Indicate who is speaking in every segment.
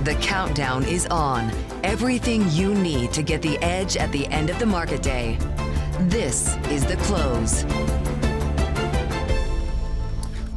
Speaker 1: The countdown is on. Everything you need to get the edge at the end of the market day. This is The Close.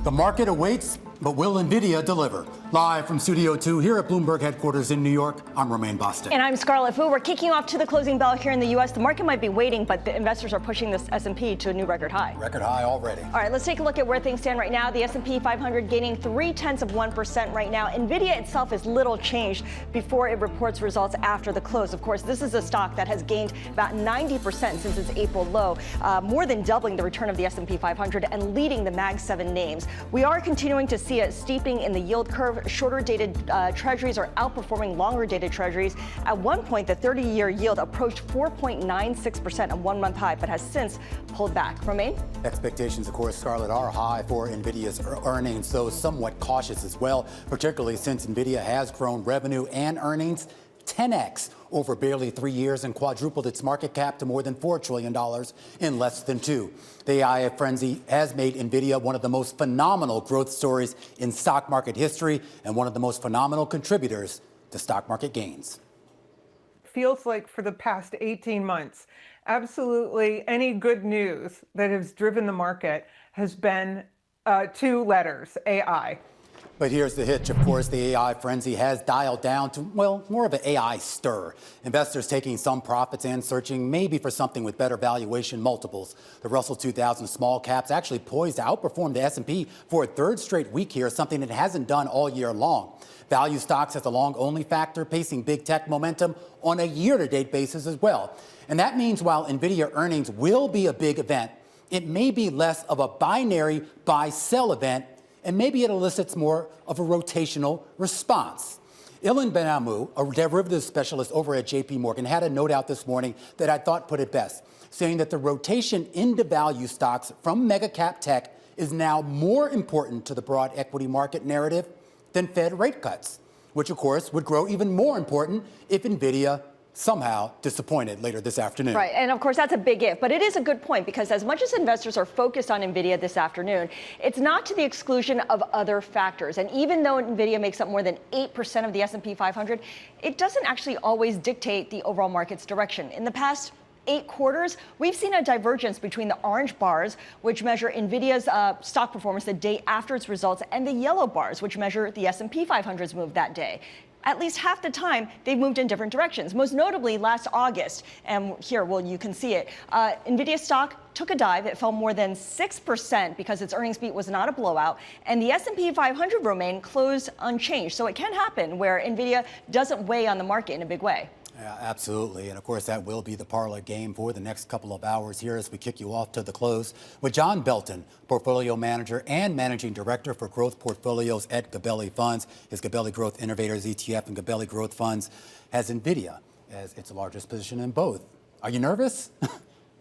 Speaker 2: The market awaits, but will Nvidia deliver? Live from Studio 2 here at Bloomberg headquarters in New York, I'm Romaine Boston.
Speaker 3: And I'm Scarlett Fu. We're kicking off to the closing bell here in the U.S. The market might be waiting, but the investors are pushing this S&P to a new record high.
Speaker 2: Record high already.
Speaker 3: All right, let's take a look at where things stand right now. The S&P 500 gaining 0.3% right now. Nvidia itself is little changed before it reports results after the close. Of course, this is a stock that has gained about 90% since its April low, more than doubling the return of the S&P 500 and leading the Mag 7 names. We are continuing to see a steepening in the yield curve. Shorter dated treasuries are outperforming longer dated treasuries. At one point, the 30-year yield approached 4.96%, a one-month high, but has since pulled back. Romaine?
Speaker 2: Expectations, of course, Scarlett, are high for Nvidia's earnings, though somewhat cautious as well, particularly since Nvidia has grown revenue and earnings 10x over barely 3 years and quadrupled its market cap to more than $4 trillion in less than 2. The AI frenzy has made Nvidia one of the most phenomenal growth stories in stock market history and one of the most phenomenal contributors to stock market gains.
Speaker 4: Feels like for the past 18 months, absolutely any good news that has driven the market has been 2 letters, AI.
Speaker 2: But here's the hitch, of course. The AI frenzy has dialed down to, well, more of an AI stir. Investors taking some profits and searching maybe for something with better valuation multiples. The Russell 2000 small caps actually poised to outperform the S&P for a third straight week here, something it hasn't done all year long. Value stocks as a long-only factor, pacing big tech momentum on a year-to-date basis as well. And that means while Nvidia earnings will be a big event, it may be less of a binary buy-sell event, and maybe it elicits more of a rotational response. Ilan Ben-Amu, a derivatives specialist over at JP Morgan, had a note out this morning that I thought put it best, saying that the rotation into value stocks from mega cap tech is now more important to the broad equity market narrative than Fed rate cuts, which of course would grow even more important if Nvidia somehow disappointed later this afternoon.
Speaker 3: Right, and of course that's a big if, but it is a good point because as much as investors are focused on Nvidia this afternoon, it's not to the exclusion of other factors. And even though Nvidia makes up more than 8% of the S&P 500, it doesn't actually always dictate the overall market's direction. In the past 8 quarters, we've seen a divergence between the orange bars, which measure Nvidia's stock performance the day after its results, and the yellow bars, which measure the S&P 500's move that day. At least half the time, they've moved in different directions, most notably last August. And here, well, you can see it. Nvidia stock took a dive. It fell more than 6% because its earnings beat was not a blowout. And the S&P 500 Romaine closed unchanged. So it can happen where Nvidia doesn't weigh on the market in a big way.
Speaker 2: Yeah, absolutely. And of course, that will be the parlor game for the next couple of hours here as we kick you off to the close with John Belton, portfolio manager and managing director for growth portfolios at Gabelli Funds. His Gabelli Growth Innovators ETF and Gabelli Growth Funds has Nvidia as its largest position in both. Are you nervous?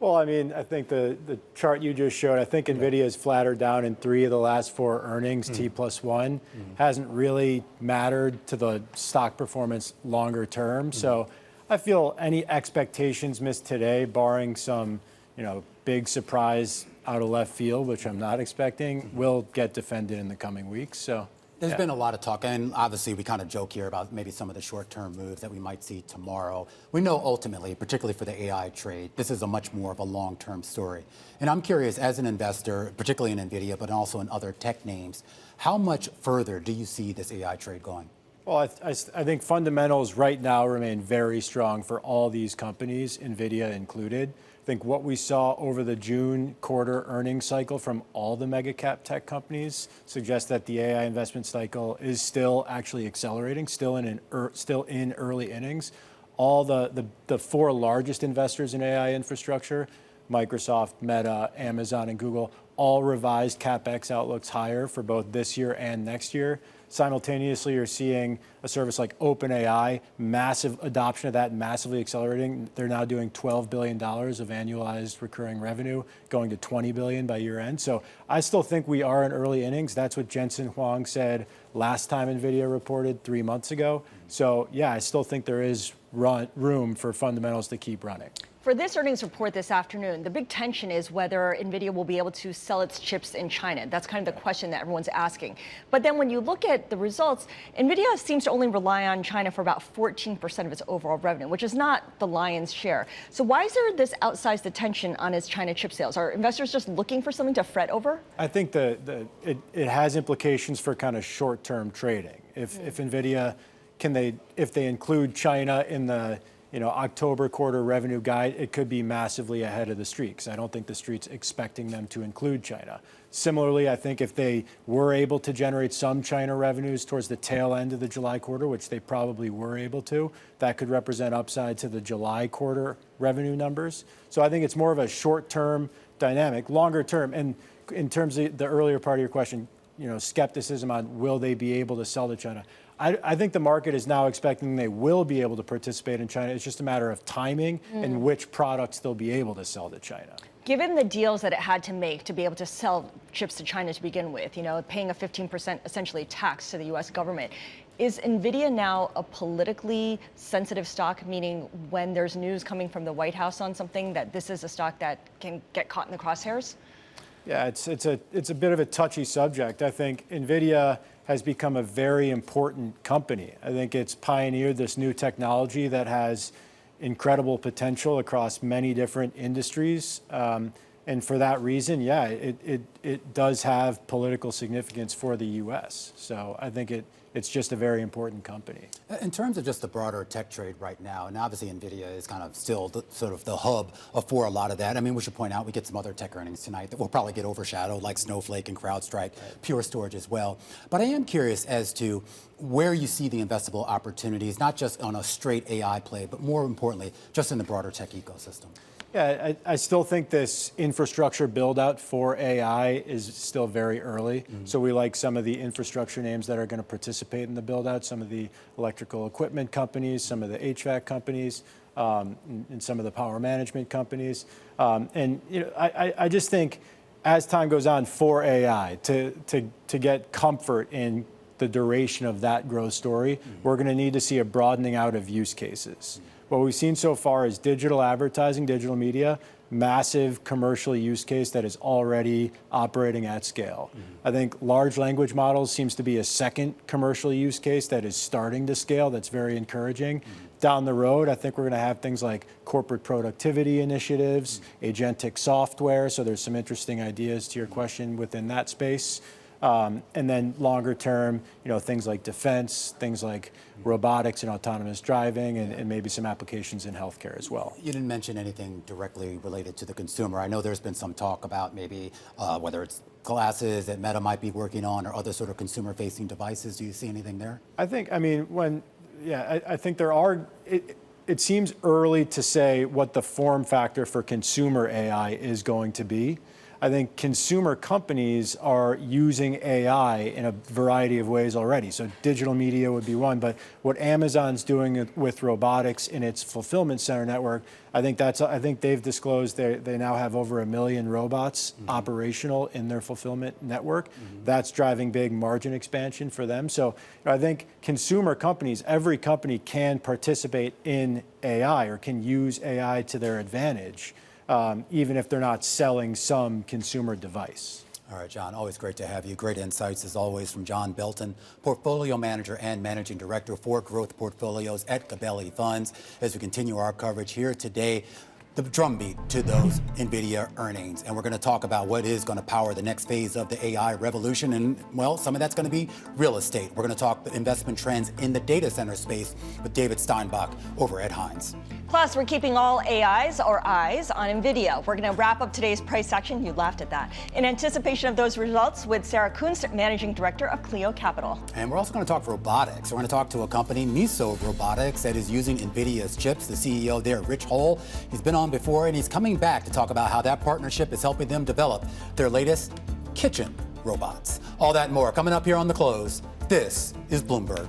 Speaker 5: Well, I mean, I think the chart you just showed, I think Nvidia has flattered down in 3 of the last 4 earnings, T+1. Hasn't really mattered to the stock performance longer term. So I feel any expectations missed today, barring some, big surprise out of left field, which I'm not expecting, will get defended in the coming weeks. So
Speaker 2: there's been a lot of talk, and obviously we kind of joke here about maybe some of the short-term moves that we might see tomorrow. We know ultimately, particularly for the AI trade, this is a much more of a long-term story. And I'm curious, as an investor, particularly in Nvidia, but also in other tech names, how much further do you see this AI trade going?
Speaker 5: Well, I think fundamentals right now remain very strong for all these companies, Nvidia included. I think what we saw over the June quarter earnings cycle from all the mega cap tech companies suggests that the AI investment cycle is still actually accelerating, still in early innings. All the 4 largest investors in AI infrastructure, Microsoft, Meta, Amazon, and Google, all revised CapEx outlooks higher for both this year and next year. Simultaneously, you're seeing a service like OpenAI, massive adoption of that, massively accelerating. They're now doing $12 billion of annualized recurring revenue, going to $20 billion by year end. So I still think we are in early innings. That's what Jensen Huang said last time NVIDIA reported 3 months ago. So yeah, I still think there is room for fundamentals to keep running.
Speaker 3: For this earnings report this afternoon, the big tension is whether Nvidia will be able to sell its chips in China. That's kind of the question that everyone's asking. But then when you look at the results, Nvidia seems to only rely on China for about 14% of its overall revenue, which is not the lion's share. So why is there this outsized attention on its China chip sales? Are investors just looking for something to fret over?
Speaker 5: I think it has implications for kind of short-term trading. If Nvidia if they include China in the October quarter revenue guide, it could be massively ahead of the street, because I don't think the street's expecting them to include China. Similarly, I think if they were able to generate some China revenues towards the tail end of the July quarter, which they probably were able to, that could represent upside to the July quarter revenue numbers. So I think it's more of a short-term dynamic. Longer term, and in terms of the earlier part of your question, skepticism on will they be able to sell to China. I think the market is now expecting they will be able to participate in China. It's just a matter of timing and which products they'll be able to sell to China.
Speaker 3: Given the deals that it had to make to be able to sell chips to China to begin with, paying a 15% essentially tax to the U.S. government, is Nvidia now a politically sensitive stock, meaning when there's news coming from the White House on something, that this is a stock that can get caught in the crosshairs?
Speaker 5: Yeah, it's a bit of a touchy subject. I think Nvidia has become a very important company. I think it's pioneered this new technology that has incredible potential across many different industries. And for that reason, yeah, it does have political significance for the U.S. So I think it's just a very important company.
Speaker 2: In terms of just the broader tech trade right now, and obviously Nvidia is kind of still sort of the hub for a lot of that. I mean, we should point out we get some other tech earnings tonight that will probably get overshadowed, like Snowflake and CrowdStrike, Pure Storage as well. But I am curious as to where you see the investable opportunities, not just on a straight AI play, but more importantly, just in the broader tech ecosystem.
Speaker 5: Yeah, I still think this infrastructure build out for AI is still very early. So we like some of the infrastructure names that are going to participate in the build out, some of the electrical equipment companies, some of the HVAC companies, and some of the power management companies. I just think as time goes on for AI, to get comfort in the duration of that growth story, we're going to need to see a broadening out of use cases. What we've seen so far is digital advertising, digital media, massive commercial use case that is already operating at scale. I think large language models seems to be a second commercial use case that is starting to scale. That's very encouraging. Down the road, I think we're going to have things like corporate productivity initiatives, agentic software. So there's some interesting ideas to your question within that space. And then longer term, things like defense, things like robotics and autonomous driving, and maybe some applications in healthcare as well.
Speaker 2: You didn't mention anything directly related to the consumer. I know there's been some talk about maybe whether it's glasses that Meta might be working on or other sort of consumer-facing devices. Do you see anything there?
Speaker 5: I think there are. It seems early to say what the form factor for consumer AI is going to be. I think consumer companies are using AI in a variety of ways already. So digital media would be one, but what Amazon's doing with robotics in its fulfillment center network, I think they've disclosed they now have over 1 million robots operational in their fulfillment network. That's driving big margin expansion for them. So I think consumer companies, every company can participate in AI or can use AI to their advantage. Even if they're not selling some consumer device.
Speaker 2: All right, John, always great to have you. Great insights, as always, from John Belton, Portfolio Manager and Managing Director for Growth Portfolios at Gabelli Funds. As we continue our coverage here today, the drumbeat to those Nvidia earnings. And we're going to talk about what is going to power the next phase of the AI revolution. And, well, some of that's going to be real estate. We're going to talk investment trends in the data center space with David Steinbach over at Hines.
Speaker 3: Plus, we're keeping all eyes on Nvidia. We're going to wrap up today's price section. You laughed at that. In anticipation of those results with Sarah Kunst, Managing Director of Cleo Capital.
Speaker 2: And we're also going to talk robotics. We're going to talk to a company, Miso Robotics, that is using Nvidia's chips. The CEO there, Rich Hull, he's been on before, and he's coming back to talk about how that partnership is helping them develop their latest kitchen robots. All that and more coming up here on The Close. This is Bloomberg.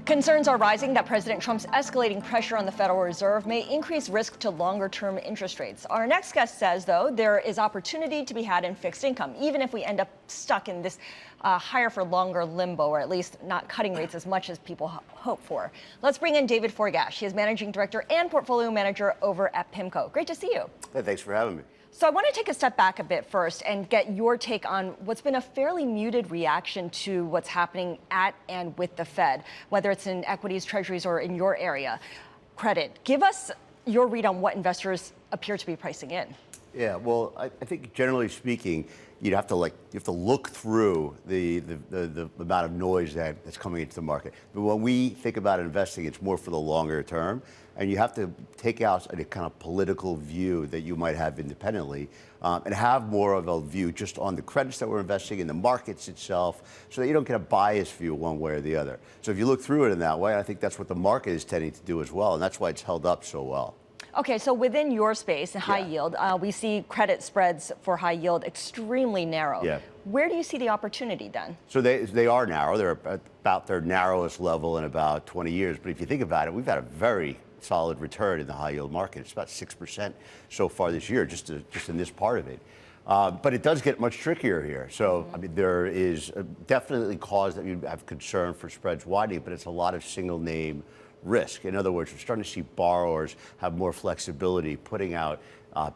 Speaker 3: Concerns are rising that President Trump's escalating pressure on the Federal Reserve may increase risk to longer-term interest rates. Our next guest says, though, there is opportunity to be had in fixed income, even if we end up stuck in this higher for longer limbo, or at least not cutting rates as much as people hope for. Let's bring in David Forgash. He is Managing Director and Portfolio Manager over at Pimco. Great to see you.
Speaker 6: Hey, thanks for having me.
Speaker 3: So I want to take a step back a bit first and get your take on what's been a fairly muted reaction to what's happening at and with the Fed, whether it's in equities, treasuries, or in your area, credit. Give us your read on what investors appear to be pricing in.
Speaker 6: Yeah, well, I think generally speaking, you have to look through the amount of noise that's coming into the market. But when we think about investing, it's more for the longer term, and you have to take out a kind of political view that you might have independently, and have more of a view just on the credits that we're investing in, the markets itself, so that you don't get a biased view one way or the other. So if you look through it in that way, I think that's what the market is tending to do as well, and that's why it's held up so well.
Speaker 3: Okay, so within your space, high yield, we see credit spreads for high yield extremely narrow.
Speaker 6: Yeah.
Speaker 3: Where do you see the opportunity then?
Speaker 6: So they are narrow. They're about their narrowest level in about 20 years. But if you think about it, we've had a very solid return in the high yield market. It's about 6% so far this year, just in this part of it. But it does get much trickier here. So, I mean, there is definitely cause that you have concern for spreads widening, but it's a lot of single name risk. In other words, we're starting to see borrowers have more flexibility, putting out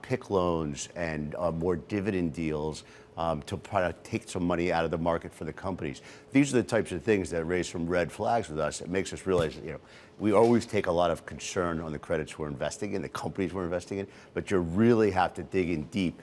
Speaker 6: PIK loans and more dividend deals to try to take some money out of the market for the companies. These are the types of things that raise some red flags with us. It makes us realize that, we always take a lot of concern on the credits we're investing in, the companies we're investing in, but you really have to dig in deep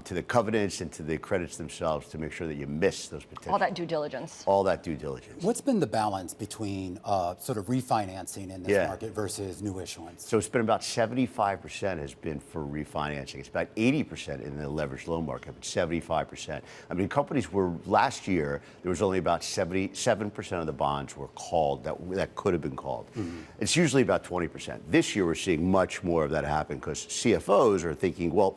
Speaker 6: to the covenants and to the credits themselves to make sure that you miss those potential.
Speaker 3: All that due diligence.
Speaker 6: All that due diligence.
Speaker 2: What's been the balance between sort of refinancing in this market versus new issuance?
Speaker 6: So it's been about 75% has been for refinancing. It's about 80% in the leveraged loan market, but 75%. I mean, companies were, last year, there was only about 77% of the bonds were called that could have been called. Mm-hmm. It's usually about 20%. This year, we're seeing much more of that happen because CFOs are thinking, well,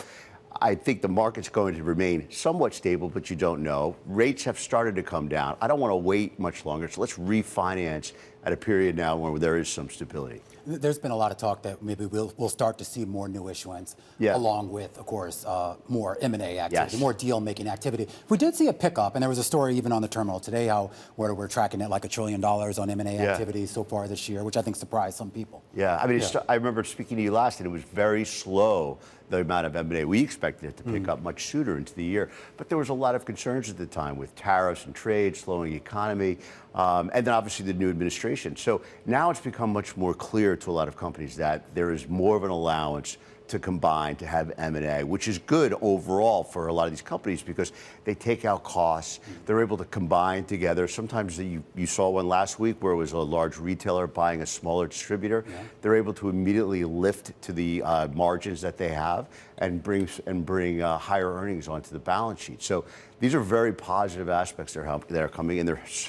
Speaker 6: I think the market's going to remain somewhat stable, but you don't know. Rates have started to come down. I don't want to wait much longer, so let's refinance at a period now where there is some stability.
Speaker 2: There's been a lot of talk that maybe we'll start to see more new issuance, along with, of course, more M&A activity, more deal-making activity. We did see a pickup, and there was a story even on the terminal today where we're tracking it like $1 trillion on M&A activity so far this year, which I think surprised some people.
Speaker 6: Yeah, I mean, I remember speaking to you last, and it was very slow, the amount of M&A. We expected it to pick up much sooner into the year, but there was a lot of concerns at the time with tariffs and trade, slowing economy, and then obviously the new administration. So now it's become much more clear to a lot of companies that there is more of an allowance to combine, to have M&A, which is good overall for a lot of these companies because they take out costs, they're able to combine together. Sometimes you saw one last week where it was a large retailer buying a smaller distributor. They're able to immediately lift to the margins that they have and bring higher earnings onto the balance sheet. So these are very positive aspects that are coming, and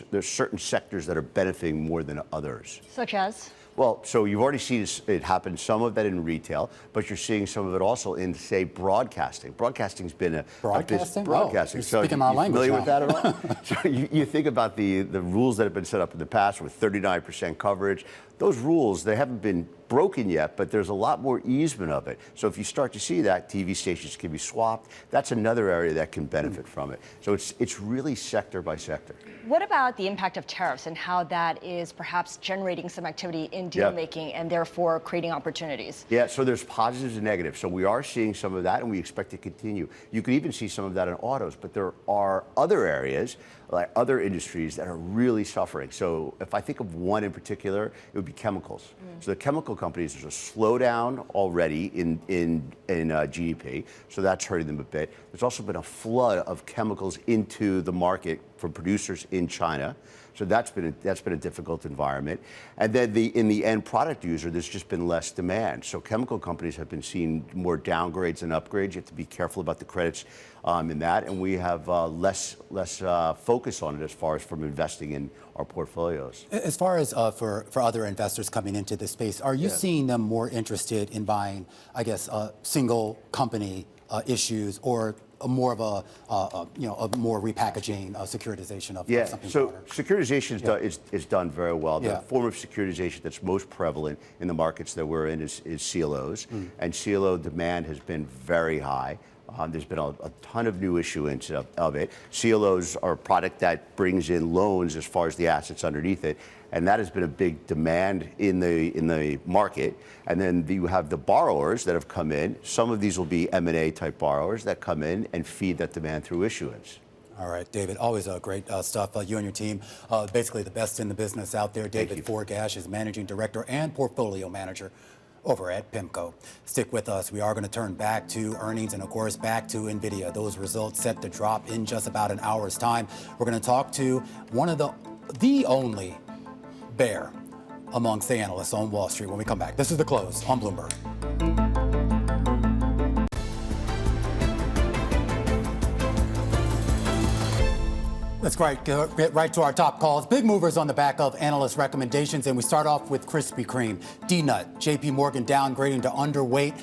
Speaker 6: there's certain sectors that are benefiting more than others.
Speaker 3: Such as?
Speaker 6: Well, so you've already seen it happen, some of that in retail, but you're seeing some of it also in, say, broadcasting. Broadcasting's been a
Speaker 2: broadcasting.
Speaker 6: Broadcasting.
Speaker 2: You're speaking my language.
Speaker 6: Familiar with that at all? So you think about the rules that have been set up in the past with 39% coverage. Those rules, they haven't been broken yet, but there's a lot more easement of it. So if you start to see that, TV stations can be swapped. That's another area that can benefit from it. So it's really sector by sector.
Speaker 3: What about the impact of tariffs and how that is perhaps generating some activity in deal making and therefore creating opportunities? Yeah,
Speaker 6: so there's positives and negatives. So we are seeing some of that, and we expect to continue. You could even see some of that in autos, but there are other areas, like other industries, that are really suffering. So if I think of one in particular, it would be chemicals. So the chemical companies, there's a slowdown already in GDP, so that's hurting them a bit. There's also been a flood of chemicals into the market from producers in China. So that's been a difficult environment. And then in the end product user, there's just been less demand. So chemical companies have been seeing more downgrades and upgrades. You have to be careful about the credits in that. And we have less focus on it as far as from investing in our portfolios.
Speaker 2: As far as for other investors coming into this space, are you seeing them more interested in buying, I guess, single company issues or more of a more repackaging securitization of something
Speaker 6: so
Speaker 2: broader?
Speaker 6: securitization is done very well. The
Speaker 2: Yeah.
Speaker 6: form of securitization that's most prevalent in the markets that we're in is CLOs, and CLO demand has been very high. There's been a ton of new issuance of it. CLOs are a product that brings in loans as far as the assets underneath it, and that has been a big demand in the market. And then you have the borrowers that have come in. Some of these will be M&A type borrowers that come in and feed that demand through issuance.
Speaker 2: All right, David, always great stuff. You and your team, basically the best in the business out there. David Forgash is Managing Director and Portfolio Manager over at Pimco. Stick with us. We are going to turn back to earnings and, of course, back to Nvidia. Those results set to drop in just about an hour's time. We're going to talk to one of the only bear amongst the analysts on Wall Street when we come back. This is The Close on Bloomberg. Let's get right to our top calls. Big movers on the back of analyst recommendations, and we start off with Krispy Kreme. D-Nut, JP Morgan downgrading to underweight.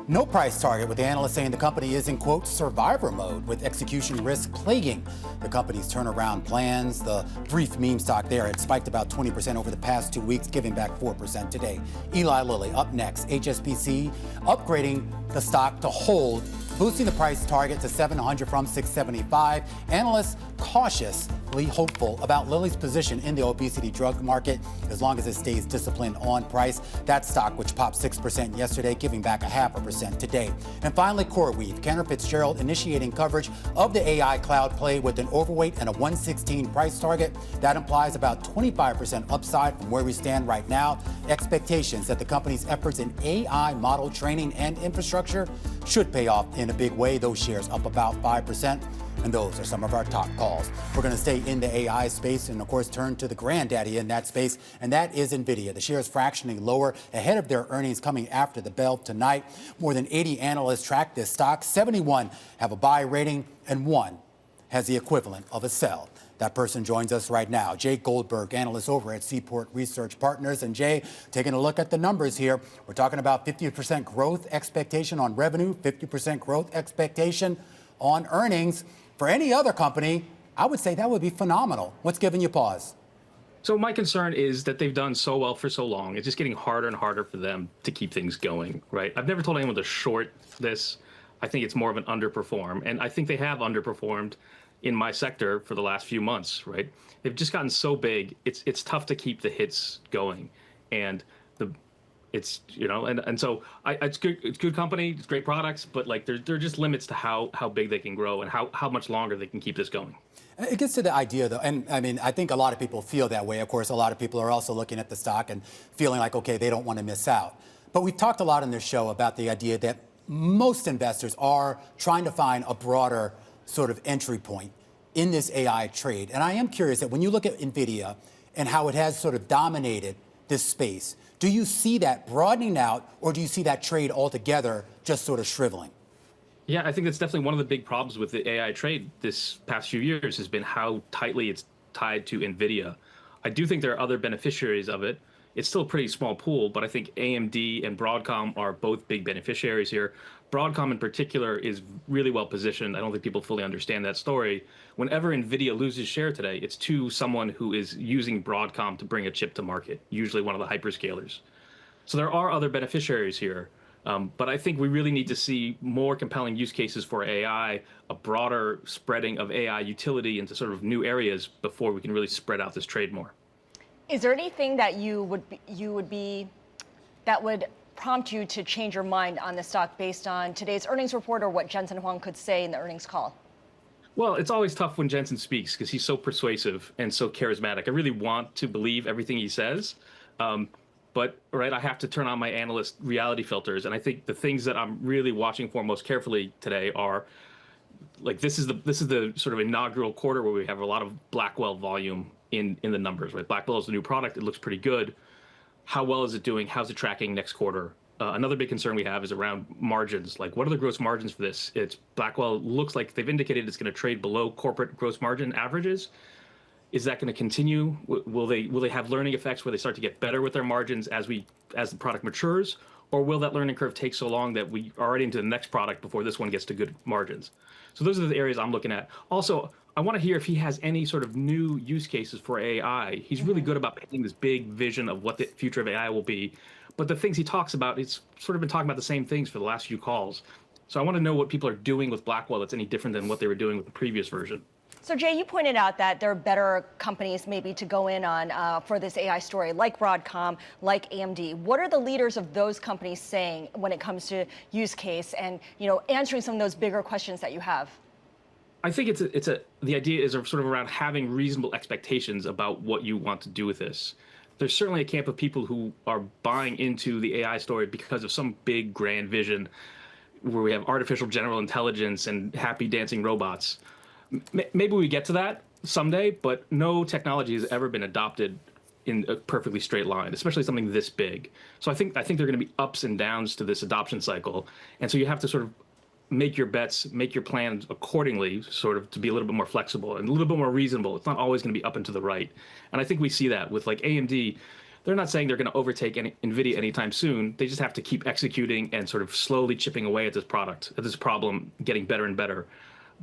Speaker 2: No price target, with the analyst saying the company is in, quote, survivor mode with execution risk plaguing the company's turnaround plans. The brief meme stock there had spiked about 20% over the past 2 weeks, giving back 4% today. Eli Lilly up next. HSBC upgrading the stock to hold, boosting the price target to 700 from 675. Analysts cautiously hopeful about Lilly's position in the obesity drug market as long as it stays disciplined on price. That stock, which popped 6% yesterday, giving back 0.5% today. And finally, CoreWeave. Cantor Fitzgerald initiating coverage of the AI cloud play with an overweight and a 116 price target. That implies about 25% upside from where we stand right now. Expectations that the company's efforts in AI model training and infrastructure should pay off in a big way. Those shares up about 5%. And those are some of our top calls. We're going to stay in the AI space and, of course, turn to the granddaddy in that space, and that is Nvidia. The shares fractionally lower ahead of their earnings coming after the bell tonight. More than 80 analysts track this stock. 71 have a buy rating, and 1 has the equivalent of a sell. That person joins us right now. Jay Goldberg, analyst over at Seaport Research Partners. And Jay, taking a look at the numbers here, we're talking about 50% growth expectation on revenue, 50% growth expectation on earnings. For any other company, I would say that would be phenomenal. What's giving you pause?
Speaker 7: So my concern is that they've done so well for so long. It's just getting harder and harder for them to keep things going, right? I've never told anyone to short this. I think it's more of an underperform. And I think they have underperformed in my sector for the last few months, right? They've just gotten so big, it's tough to keep the hits going. And it's, you know, and so it's good company, it's great products, but like there are just limits to how big they can grow and how much longer they can keep this going.
Speaker 2: It gets to the idea, though, and I mean, I think a lot of people feel that way. Of course, a lot of people are also looking at the stock and feeling like, okay, they don't want to miss out. But we've talked a lot in this show about the idea that most investors are trying to find a broader sort of entry point in this AI trade. And I am curious that when you look at Nvidia and how it has sort of dominated this space, do you see that broadening out, or do you see that trade altogether just sort of shriveling?
Speaker 7: Yeah, I think that's definitely one of the big problems with the AI trade this past few years has been how tightly it's tied to Nvidia. I do think there are other beneficiaries of it. It's still a pretty small pool, but I think AMD and Broadcom are both big beneficiaries here. Broadcom in particular is really well positioned. I don't think people fully understand that story. Whenever Nvidia loses share today, it's to someone who is using Broadcom to bring a chip to market, usually one of the hyperscalers. So there are other beneficiaries here. But I think we really need to see more compelling use cases for AI, a broader spreading of AI utility into sort of new areas before we can really spread out this trade more.
Speaker 3: Is there anything that that would prompt you to change your mind on the stock based on today's earnings report or what Jensen Huang could say in the earnings call?
Speaker 7: Well, it's always tough when Jensen speaks because he's so persuasive and so charismatic. I really want to believe everything he says. But right, I have to turn on my analyst reality filters. And I think the things that I'm really watching for most carefully today are like this is the sort of inaugural quarter where we have a lot of Blackwell volume in the numbers, right? Blackwell is a new product. It looks pretty good. How well is it doing? How's it tracking next quarter? Another big concern we have is around margins. Like, what are the gross margins for this? Blackwell looks like they've indicated it's going to trade below corporate gross margin averages. Is that going to continue? Will they have learning effects where they start to get better with their margins as the product matures? Or will that learning curve take so long that we are already into the next product before this one gets to good margins? So those are the areas I'm looking at. Also, I want to hear if he has any sort of new use cases for AI. He's really good about painting this big vision of what the future of AI will be. But the things he talks about, he's sort of been talking about the same things for the last few calls. So I want to know what people are doing with Blackwell that's any different than what they were doing with the previous version.
Speaker 3: So Jay, you pointed out that there are better companies maybe to go in on for this AI story, like Broadcom, like AMD. What are the leaders of those companies saying when it comes to use case and answering some of those bigger questions that you have?
Speaker 7: I think the idea is sort of around having reasonable expectations about what you want to do with this. There's certainly a camp of people who are buying into the AI story because of some big grand vision where we have artificial general intelligence and happy dancing robots. Maybe we get to that someday, but no technology has ever been adopted in a perfectly straight line, especially something this big. So I think there are going to be ups and downs to this adoption cycle. And so you have to sort of make your bets, make your plans accordingly, sort of to be a little bit more flexible and a little bit more reasonable. It's not always going to be up and to the right. And I think we see that with like AMD. They're not saying they're going to overtake Nvidia anytime soon. They just have to keep executing and sort of slowly chipping away at this product, at this problem, getting better and better.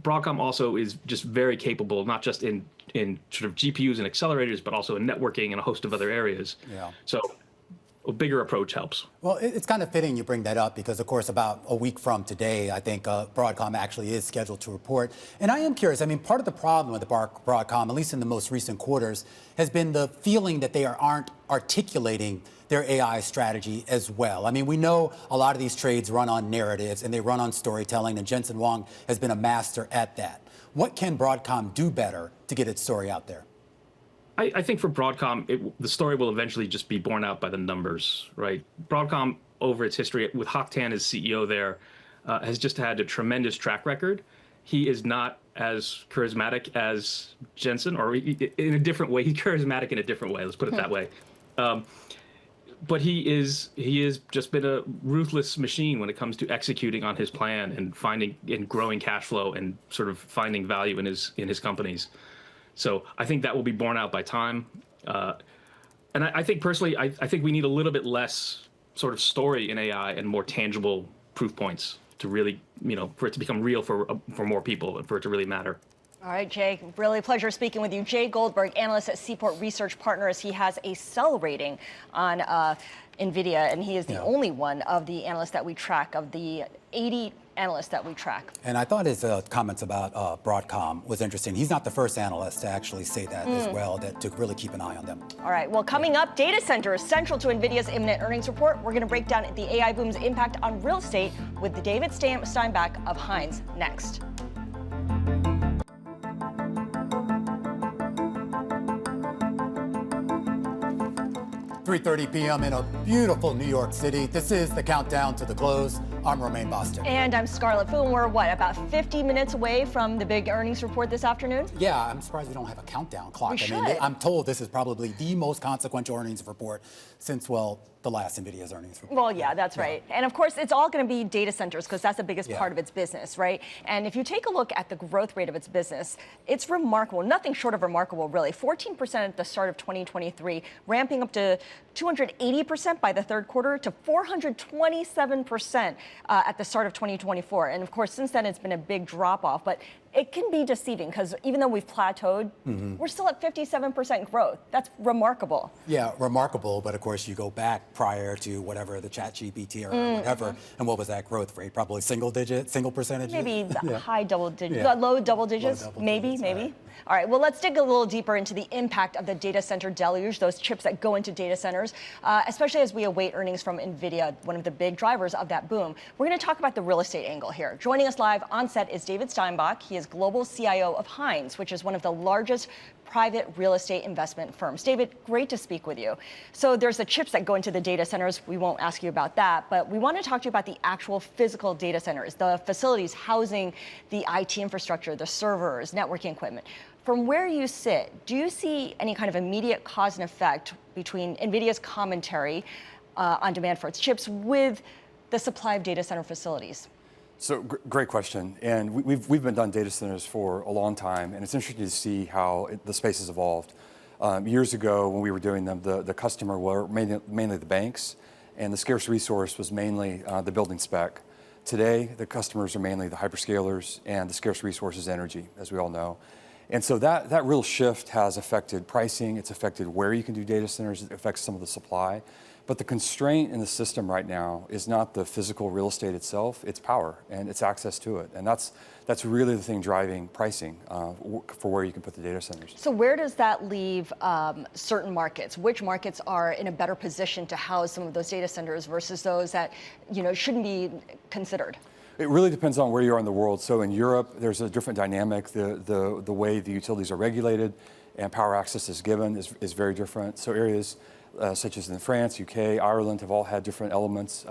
Speaker 7: Broadcom also is just very capable, not just in sort of GPUs and accelerators, but also in networking and a host of other areas.
Speaker 2: Yeah.
Speaker 7: So a bigger approach helps.
Speaker 2: Well, it's kind of fitting you bring that up because, of course, about a week from today, I think Broadcom actually is scheduled to report. And I am curious. I mean, part of the problem with the Broadcom, at least in the most recent quarters, has been the feeling that they aren't articulating their AI strategy as well. I mean, we know a lot of these trades run on narratives and they run on storytelling, and Jensen Huang has been a master at that. What can Broadcom do better to get its story out there?
Speaker 7: I think for Broadcom, the story will eventually just be borne out by the numbers, right? Broadcom, over its history, with Hock Tan as CEO there, has just had a tremendous track record. He is not as charismatic as Jensen, or in a different way. He's charismatic in a different way. Let's put it that way. But he is just been a ruthless machine when it comes to executing on his plan and finding and growing cash flow and sort of finding value in his companies. So I think that will be borne out by time. And I think personally, I think we need a little bit less sort of story in AI and more tangible proof points to really, for it to become real for more people and for it to really matter.
Speaker 3: All right, Jay, really a pleasure speaking with you. Jay Goldberg, analyst at Seaport Research Partners. He has a sell rating on Nvidia, and he is the only one of the analysts that we track, of the 80 analysts that we track.
Speaker 2: And I thought his comments about Broadcom was interesting. He's not the first analyst to actually say that as well, that to really keep an eye on them. All
Speaker 3: right, well, coming up, data center is central to Nvidia's imminent earnings report. We're going to break down the AI boom's impact on real estate with David Steinbach of Hines next.
Speaker 2: 3:30 p.m. in a beautiful New York City. This is the countdown to the close. I'm Romaine Boston.
Speaker 3: And I'm Scarlett Fu, and we're, about 50 minutes away from the big earnings report this afternoon?
Speaker 2: Yeah, I'm surprised we don't have a countdown clock.
Speaker 3: We should.
Speaker 2: I mean, I'm told this is probably the most consequential earnings report since, well, the last Nvidia's earnings report.
Speaker 3: Well, yeah, that's right. And of course, it's all going to be data centers because that's the biggest part of its business, right? And if you take a look at the growth rate of its business, it's remarkable. Nothing short of remarkable, really. 14% at the start of 2023, ramping up to 280% by the third quarter to 427% at the start of 2024. And of course, since then, it's been a big drop off. But it can be deceiving because even though we've plateaued, we're still at 57% growth. That's remarkable.
Speaker 2: Yeah, remarkable. But of course, you go back prior to whatever the ChatGPT or whatever, and what was that growth rate? Probably single percentage?
Speaker 3: Maybe high double digits, low double digits, maybe.
Speaker 2: Right.
Speaker 3: All right, well, let's dig a little deeper into the impact of the data center deluge, those chips that go into data centers, especially as we await earnings from Nvidia, one of the big drivers of that boom. We're going to talk about the real estate angle here. Joining us live on set is David Steinbach. He is global CIO of Hines, which is one of the largest private real estate investment firms. David, great to speak with you. So there's the chips that go into the data centers. We won't ask you about that, but we want to talk to you about the actual physical data centers, the facilities housing the IT infrastructure, the servers, networking equipment. From where you sit, do you see any kind of immediate cause and effect between NVIDIA's commentary on demand for its chips with the supply of data center facilities?
Speaker 8: So great question, and we've been done data centers for a long time, and it's interesting to see how the space has evolved. Years ago, when we were doing them, the customer were mainly the banks, and the scarce resource was mainly the building spec. Today, the customers are mainly the hyperscalers, and the scarce resource is energy, as we all know. And so that real shift has affected pricing, it's affected where you can do data centers, it affects some of the supply. But the constraint in the system right now is not the physical real estate itself, it's power and it's access to it. And that's really the thing driving pricing for where you can put the data centers.
Speaker 3: So where does that leave certain markets? Which markets are in a better position to house some of those data centers versus those that shouldn't be considered?
Speaker 8: It really depends on where you are in the world. So in Europe, there's a different dynamic. The way the utilities are regulated and power access is given is very different. So areas such as in France, UK, Ireland have all had different elements.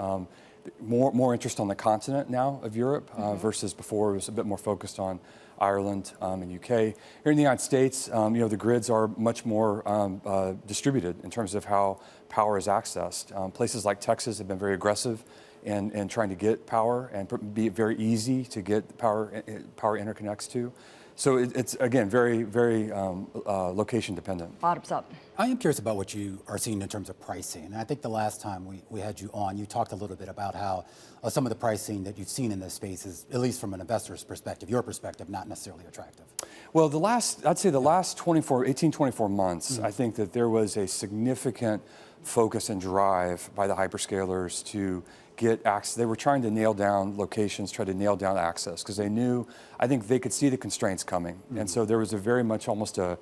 Speaker 8: More interest on the continent now of Europe versus before it was a bit more focused on Ireland and UK. Here in the United States, the grids are much more distributed in terms of how power is accessed. Places like Texas have been very aggressive in trying to get power and be very easy to get power interconnects to. So it's, again, very, very location dependent.
Speaker 3: Bottoms up.
Speaker 2: I am curious about what you are seeing in terms of pricing. And I think the last time we had you on, you talked a little bit about how some of the pricing that you've seen in this space is, at least from an investor's perspective, your perspective, not necessarily attractive.
Speaker 8: Well, I'd say the last 24 months, I think that there was a significant focus and drive by the hyperscalers to get access. They were trying to nail down locations, try to nail down access, because they knew, I think they could see the constraints coming. And so there was a very much almost a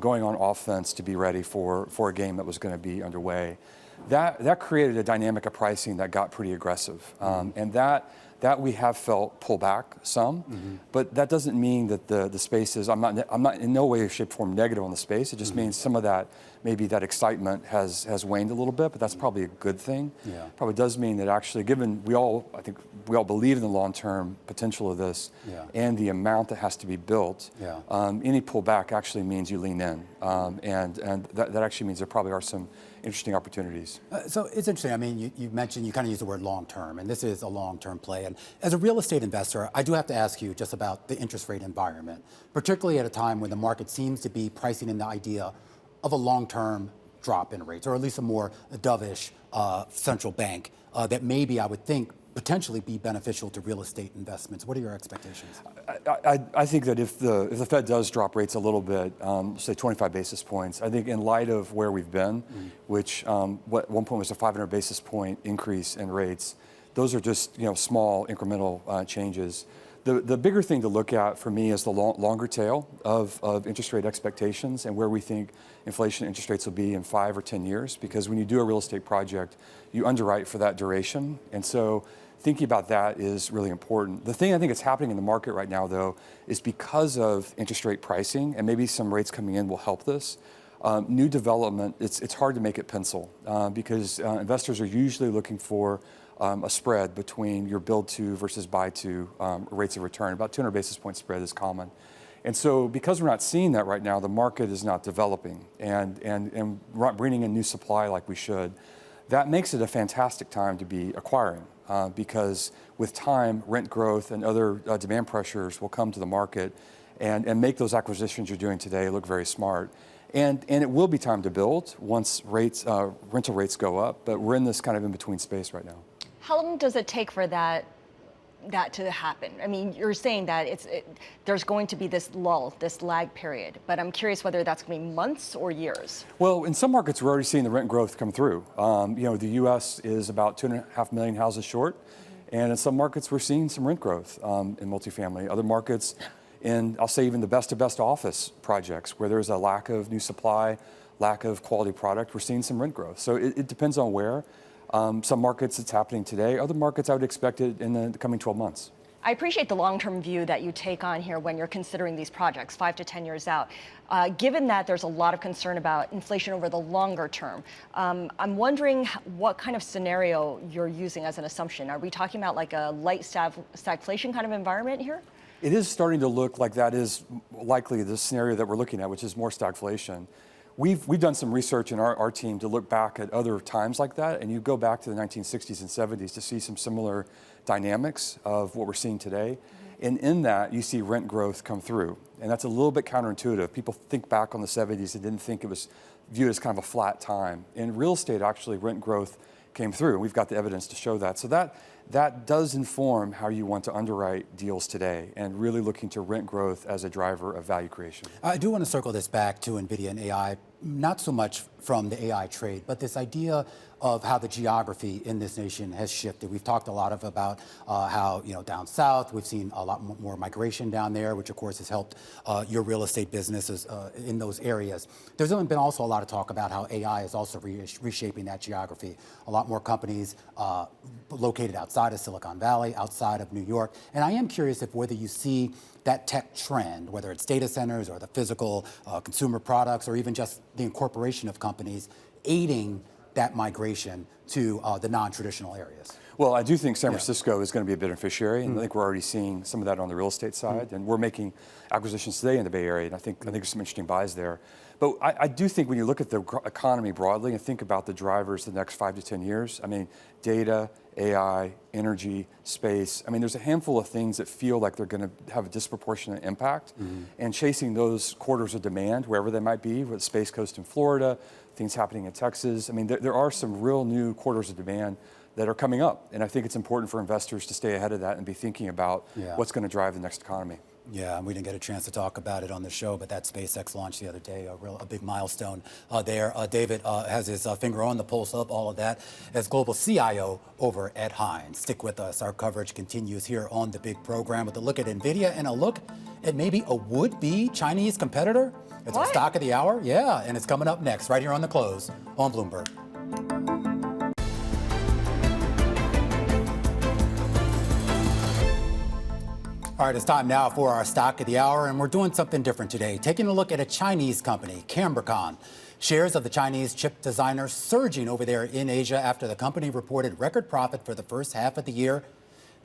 Speaker 8: going on offense to be ready for a game that was going to be underway. That created a dynamic of pricing that got pretty aggressive. And that we have felt pull back some, but that doesn't mean that the space is, I'm not in no way, shape, or form negative on the space. It just means some of that, maybe that excitement has waned a little bit, but that's probably a good thing. Yeah. Probably does mean that actually, given I think we all believe in the long-term potential of this and the amount that has to be built, any pullback actually means you lean in. And that actually means there probably are some interesting opportunities.
Speaker 2: So it's interesting. I mean, you mentioned, you kind of used the word long-term, and this is a long-term play. And as a real estate investor, I do have to ask you just about the interest rate environment, particularly at a time when the market seems to be pricing in the idea of a long-term drop in rates, or at least a more dovish central bank that maybe, I would think, potentially be beneficial to real estate investments. What are your expectations?
Speaker 8: I think that if the Fed does drop rates a little bit, say 25 basis points, I think in light of where we've been, which at one point was a 500 basis point increase in rates, those are just small incremental changes. The bigger thing to look at for me is the longer tail of interest rate expectations and where we think inflation interest rates will be in 5 or 10 years, because when you do a real estate project, you underwrite for that duration. And so thinking about that is really important. The thing I think that's happening in the market right now, though, is because of interest rate pricing, and maybe some rates coming in will help this, new development, it's hard to make it pencil because investors are usually looking for a spread between your build to versus buy to rates of return. About 200 basis point spread is common. And so because we're not seeing that right now, the market is not developing and we're not bringing in new supply like we should. That makes it a fantastic time to be acquiring because with time, rent growth and other demand pressures will come to the market and make those acquisitions you're doing today look very smart. And it will be time to build once rental rates go up, but we're in this kind of in-between space right now.
Speaker 3: How long does it take for that to happen? I mean, you're saying that there's going to be this lull, this lag period, but I'm curious whether that's going to be months or years.
Speaker 8: Well, in some markets, we're already seeing the rent growth come through. The U.S. is about 2.5 million houses short, and in some markets, we're seeing some rent growth in multifamily. Other markets, I'll say even the best of best office projects, where there's a lack of new supply, lack of quality product, we're seeing some rent growth. So it depends on where. Some markets it's happening today. Other markets I would expect it in the coming 12 months.
Speaker 3: I appreciate the long-term view that you take on here when you're considering these projects, 5 to 10 years out. Given that there's a lot of concern about inflation over the longer term, I'm wondering what kind of scenario you're using as an assumption. Are we talking about like a light stagflation kind of environment here?
Speaker 8: It is starting to look like that is likely the scenario that we're looking at, which is more stagflation. We've done some research in our team to look back at other times like that, and you go back to the 1960s and 70s to see some similar dynamics of what we're seeing today. And in that, you see rent growth come through. And that's a little bit counterintuitive. People think back on the 70s and didn't think it was viewed as kind of a flat time. In real estate, actually, rent growth came through. We've got the evidence to show that. So that does inform how you want to underwrite deals today, and really looking to rent growth as a driver of value creation.
Speaker 2: I do want to circle this back to NVIDIA and AI, not so much from the AI trade, but this idea of how the geography in this nation has shifted. We've talked a lot about how, down south, we've seen a lot more migration down there, which of course has helped your real estate businesses in those areas. There's been also a lot of talk about how AI is also reshaping that geography. A lot more companies located outside of Silicon Valley, outside of New York. And I am curious whether you see that tech trend, whether it's data centers or the physical consumer products, or even just the incorporation of companies, aiding that migration to the non-traditional areas.
Speaker 8: Well, I do think San Francisco is going to be a beneficiary, and I think we're already seeing some of that on the real estate side, and we're making acquisitions today in the Bay Area, and I think there's some interesting buys there. But I do think when you look at the economy broadly and think about the drivers the next 5 to 10 years, I mean, data, AI, energy, space, I mean, there's a handful of things that feel like they're going to have a disproportionate impact, and chasing those quarters of demand, wherever they might be, with Space Coast in Florida, things happening in Texas. I mean, there are some real new quarters of demand that are coming up. And I think it's important for investors to stay ahead of that and be thinking about what's going to drive the next economy.
Speaker 2: Yeah, and we didn't get a chance to talk about it on the show, but that SpaceX launch the other day, a big milestone there. David has his finger on the pulse of all of that as global CIO over at Hines. Stick with us. Our coverage continues here on the big program with a look at NVIDIA and a look at maybe a would-be Chinese competitor. It's our stock of the hour. Yeah, and it's coming up next right here on The Close on Bloomberg. All right, it's time now for our stock of the hour, and we're doing something different today. Taking a look at a Chinese company, Cambricon. Shares of the Chinese chip designer surging over there in Asia after the company reported record profit for the first half of the year.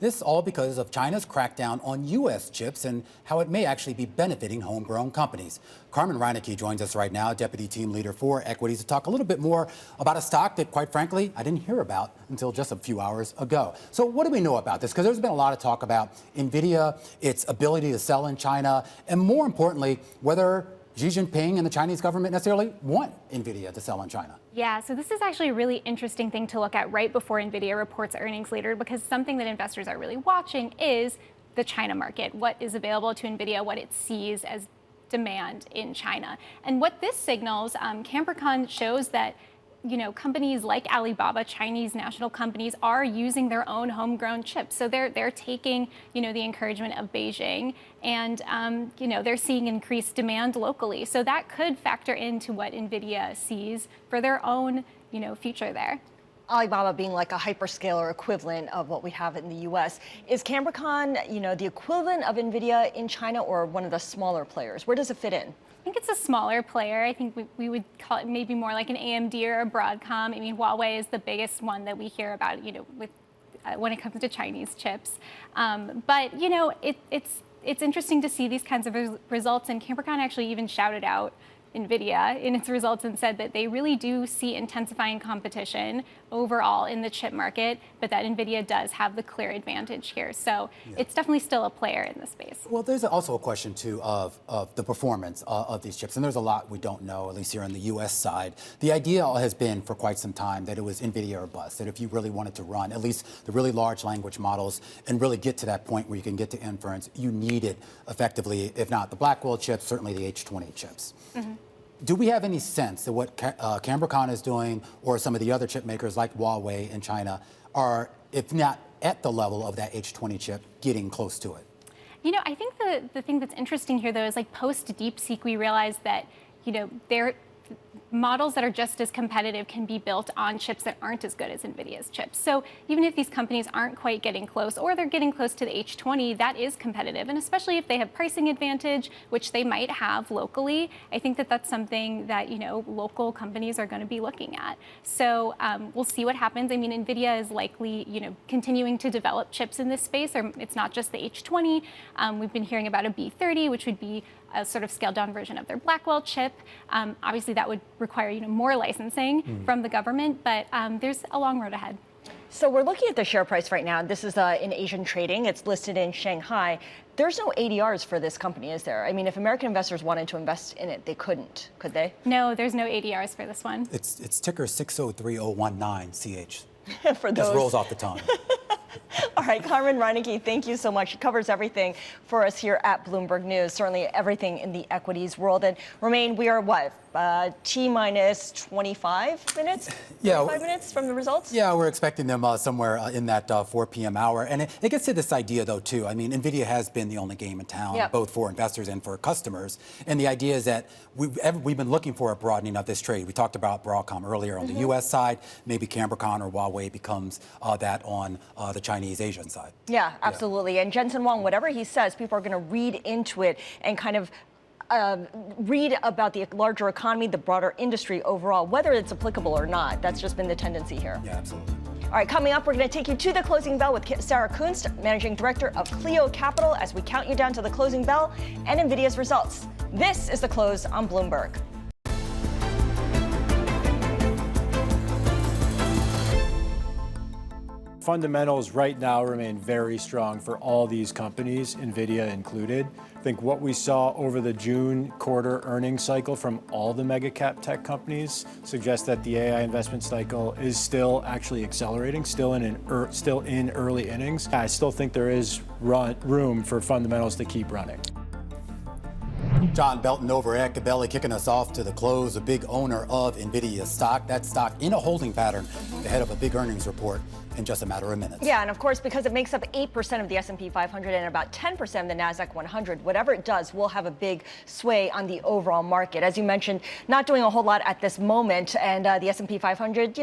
Speaker 2: This all because of China's crackdown on U.S. chips and how it may actually be benefiting homegrown companies. Carmen Reinicke joins us right now, Deputy Team Leader for Equities, to talk a little bit more about a stock that, quite frankly, I didn't hear about until just a few hours ago. So what do we know about this? Because there's been a lot of talk about NVIDIA, its ability to sell in China, and more importantly, whether Xi Jinping and the Chinese government necessarily want NVIDIA to sell in China.
Speaker 9: Yeah, so this is actually a really interesting thing to look at right before NVIDIA reports earnings later, because something that investors are really watching is the China market, what is available to NVIDIA, what it sees as demand in China. And what this signals, Cambricon shows that companies like Alibaba, Chinese national companies, are using their own homegrown chips. So they're taking, the encouragement of Beijing, and they're seeing increased demand locally. So that could factor into what NVIDIA sees for their own, future there.
Speaker 3: Alibaba being like a hyperscaler equivalent of what we have in the U.S. Is Cambricon, the equivalent of NVIDIA in China, or one of the smaller players? Where does it fit in?
Speaker 9: I think it's a smaller player. I think we would call it maybe more like an AMD or a Broadcom. I mean, Huawei is the biggest one that we hear about, with when it comes to Chinese chips. But it's interesting to see these kinds of results. And Cambricon actually even shouted out NVIDIA in its results and said that they really do see intensifying competition overall in the chip market, but that NVIDIA does have the clear advantage here. So it's definitely still a player in the space.
Speaker 2: Well, there's also a question, too, of the performance of these chips. And there's a lot we don't know, at least here on the U.S. side. The idea has been for quite some time that it was NVIDIA or bust, that if you really wanted to run at least the really large language models and really get to that point where you can get to inference, you needed effectively, if not the Blackwell chips, certainly the H20 chips. Mm-hmm. Do we have any sense that what Cambricon is doing, or some of the other chip makers like Huawei in China, are, if not at the level of that H20 chip, getting close to it?
Speaker 9: I think the thing that's interesting here, though, is like post DeepSeek, we realized that, their models that are just as competitive can be built on chips that aren't as good as NVIDIA's chips. So even if these companies aren't quite getting close, or they're getting close to the H20, that is competitive. And especially if they have pricing advantage, which they might have locally, I think that that's something that, local companies are going to be looking at. So we'll see what happens. I mean, NVIDIA is likely, continuing to develop chips in this space, or it's not just the H20. We've been hearing about a B30, which would be a sort of scaled down version of their Blackwell chip. Obviously, that would require more licensing from the government, but there's a long road ahead.
Speaker 3: So we're looking at the share price right now. This is in Asian trading. It's listed in Shanghai. There's no ADRs for this company, is there? I mean, if American investors wanted to invest in it, they couldn't, could they?
Speaker 9: No, there's no ADRs for this one.
Speaker 2: It's ticker 603019CH.
Speaker 3: For those.
Speaker 2: Just rolls off the tongue.
Speaker 3: All right, Carmen Reinicke, thank you so much. She covers everything for us here at Bloomberg News, certainly everything in the equities world. And Romain, we are what, T-minus 25 minutes?
Speaker 2: Yeah.
Speaker 3: 25 minutes from the results?
Speaker 2: Yeah, we're expecting them somewhere in that 4 p.m. hour. And it gets to this idea, though, too. I mean, Nvidia has been the only game in town, both for investors and for customers. And the idea is that we've been looking for a broadening of this trade. We talked about Broadcom earlier on the U.S. side. Maybe Cambricon or Huawei becomes that on the Chinese Asian side.
Speaker 3: Yeah, absolutely. Yeah. And Jensen Huang, whatever he says, people are going to read into it and kind of read about the larger economy, the broader industry overall, whether it's applicable or not. That's just been the tendency here.
Speaker 2: Yeah, absolutely.
Speaker 3: All right, coming up, we're going to take you to the closing bell with Sarah Kunst, Managing Director of Cleo Capital, as we count you down to the closing bell and NVIDIA's results. This is The Close on Bloomberg.
Speaker 5: Fundamentals right now remain very strong for all these companies, Nvidia included. I think what we saw over the June quarter earnings cycle from all the mega cap tech companies suggests that the AI investment cycle is still actually accelerating, still in early innings. I still think there is room for fundamentals to keep running.
Speaker 2: John Belton over at Gabelli kicking us off to the close, a big owner of Nvidia stock. That stock in a holding pattern ahead of a big earnings report in just a matter of minutes.
Speaker 3: Yeah, and of course, because it makes up 8% of the S&P 500 and about 10% of the NASDAQ 100, whatever it does will have a big sway on the overall market. As you mentioned, not doing a whole lot at this moment, and the S&P 500,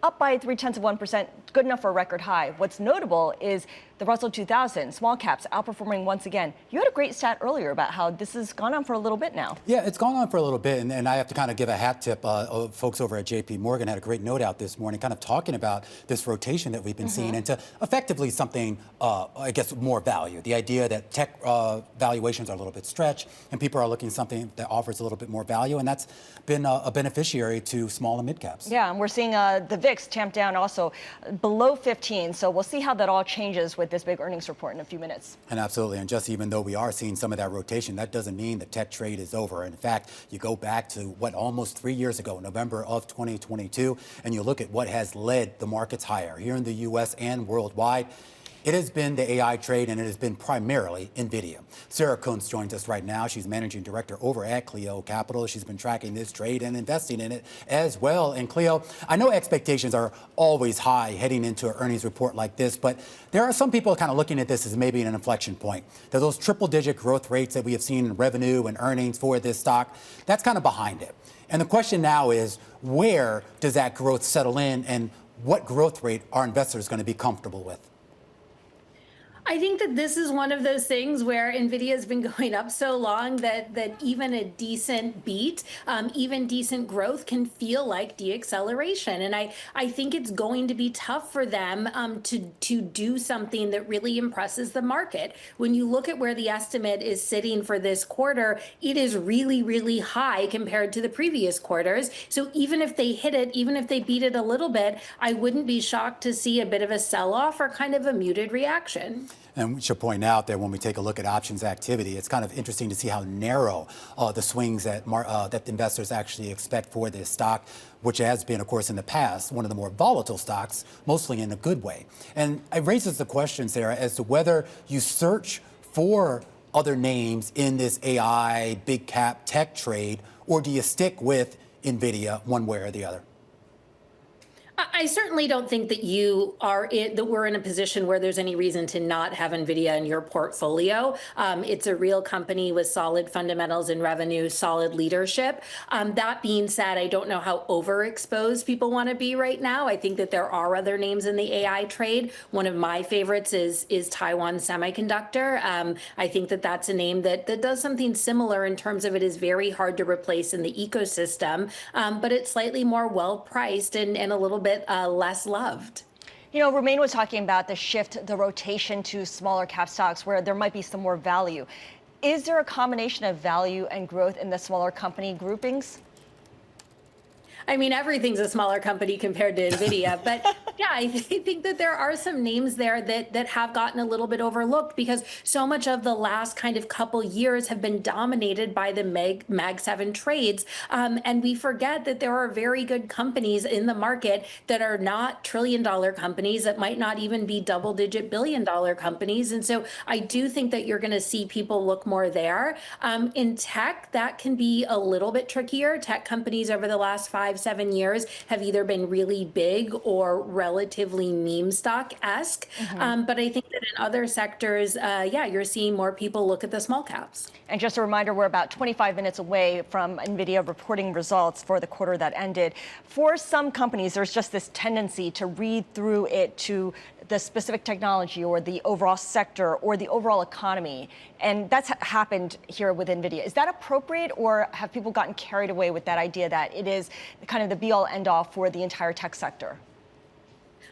Speaker 3: up by 0.3%, good enough for a record high. What's notable is the Russell 2000, small caps, outperforming once again. You had a great stat earlier about how this has gone on for a little bit now.
Speaker 2: Yeah, it's gone on for a little bit, and I have to kind of give a hat tip. Folks over at JP Morgan had a great note out this morning kind of talking about this rotation that we've been seeing into effectively something, I guess, more value. The idea that tech valuations are a little bit stretched, and people are looking something that offers a little bit more value, and that's been a beneficiary to small and mid caps.
Speaker 3: Yeah, and we're seeing the VIX tamp down also below 15, so we'll see how that all changes with this big earnings report in a few minutes.
Speaker 2: And absolutely, and just even though we are seeing some of that rotation, that doesn't mean the tech trade is over. In fact, you go back to almost 3 years ago, November of 2022, and you look at what has led the markets higher here in the U.S. and worldwide. It has been the AI trade, and it has been primarily Nvidia. Sarah Kunst joins us right now. She's managing director over at Cleo Capital. She's been tracking this trade and investing in it as well. And Cleo, I know expectations are always high heading into an earnings report like this, but there are some people kind of looking at this as maybe an inflection point. That those triple-digit growth rates that we have seen in revenue and earnings for this stock, that's kind of behind it. And the question now is, where does that growth settle in, and what growth rate are investors going to be comfortable with?
Speaker 10: I think that this is one of those things where Nvidia has been going up so long that even a decent beat, even decent growth can feel like deacceleration. And I think it's going to be tough for them to do something that really impresses the market. When you look at where the estimate is sitting for this quarter, it is really, really high compared to the previous quarters. So even if they hit it, even if they beat it a little bit, I wouldn't be shocked to see a bit of a sell-off or kind of a muted reaction.
Speaker 2: And we should point out that when we take a look at options activity, it's kind of interesting to see how narrow the swings that investors actually expect for this stock, which has been, of course, in the past, one of the more volatile stocks, mostly in a good way. And it raises the question, Sarah, as to whether you search for other names in this AI big cap tech trade, or do you stick with Nvidia one way or the other?
Speaker 10: I certainly don't think that that we're in a position where there's any reason to not have Nvidia in your portfolio. It's a real company with solid fundamentals in revenue, solid leadership. That being said, I don't know how overexposed people want to be right now. I think that there are other names in the AI trade. One of my favorites is Taiwan Semiconductor. I think that that's a name that does something similar in terms of it is very hard to replace in the ecosystem, but it's slightly more well priced and a little bit less loved.
Speaker 3: Romain was talking about the shift, the rotation to smaller cap stocks where there might be some more value. Is there a combination of value and growth in the smaller company groupings?
Speaker 10: I mean, everything's a smaller company compared to Nvidia, but yeah, I think that there are some names there that have gotten a little bit overlooked because so much of the last kind of couple years have been dominated by the Mag 7 trades. And we forget that there are very good companies in the market that are not trillion-dollar companies, that might not even be double-digit billion-dollar companies. And so I do think that you're going to see people look more there. In tech, that can be a little bit trickier. Tech companies over the last 5-7 years have either been really big or relatively meme stock-esque. But I think that in other sectors, yeah, you're seeing more people look at the small caps.
Speaker 3: And just a reminder, we're about 25 minutes away from Nvidia reporting results for the quarter that ended. For some companies, there's just this tendency to read through it to the specific technology or the overall sector or the overall economy. And that's happened here with Nvidia. Is that appropriate, or have people gotten carried away with that idea that it is kind of the be-all, end-all for the entire tech sector?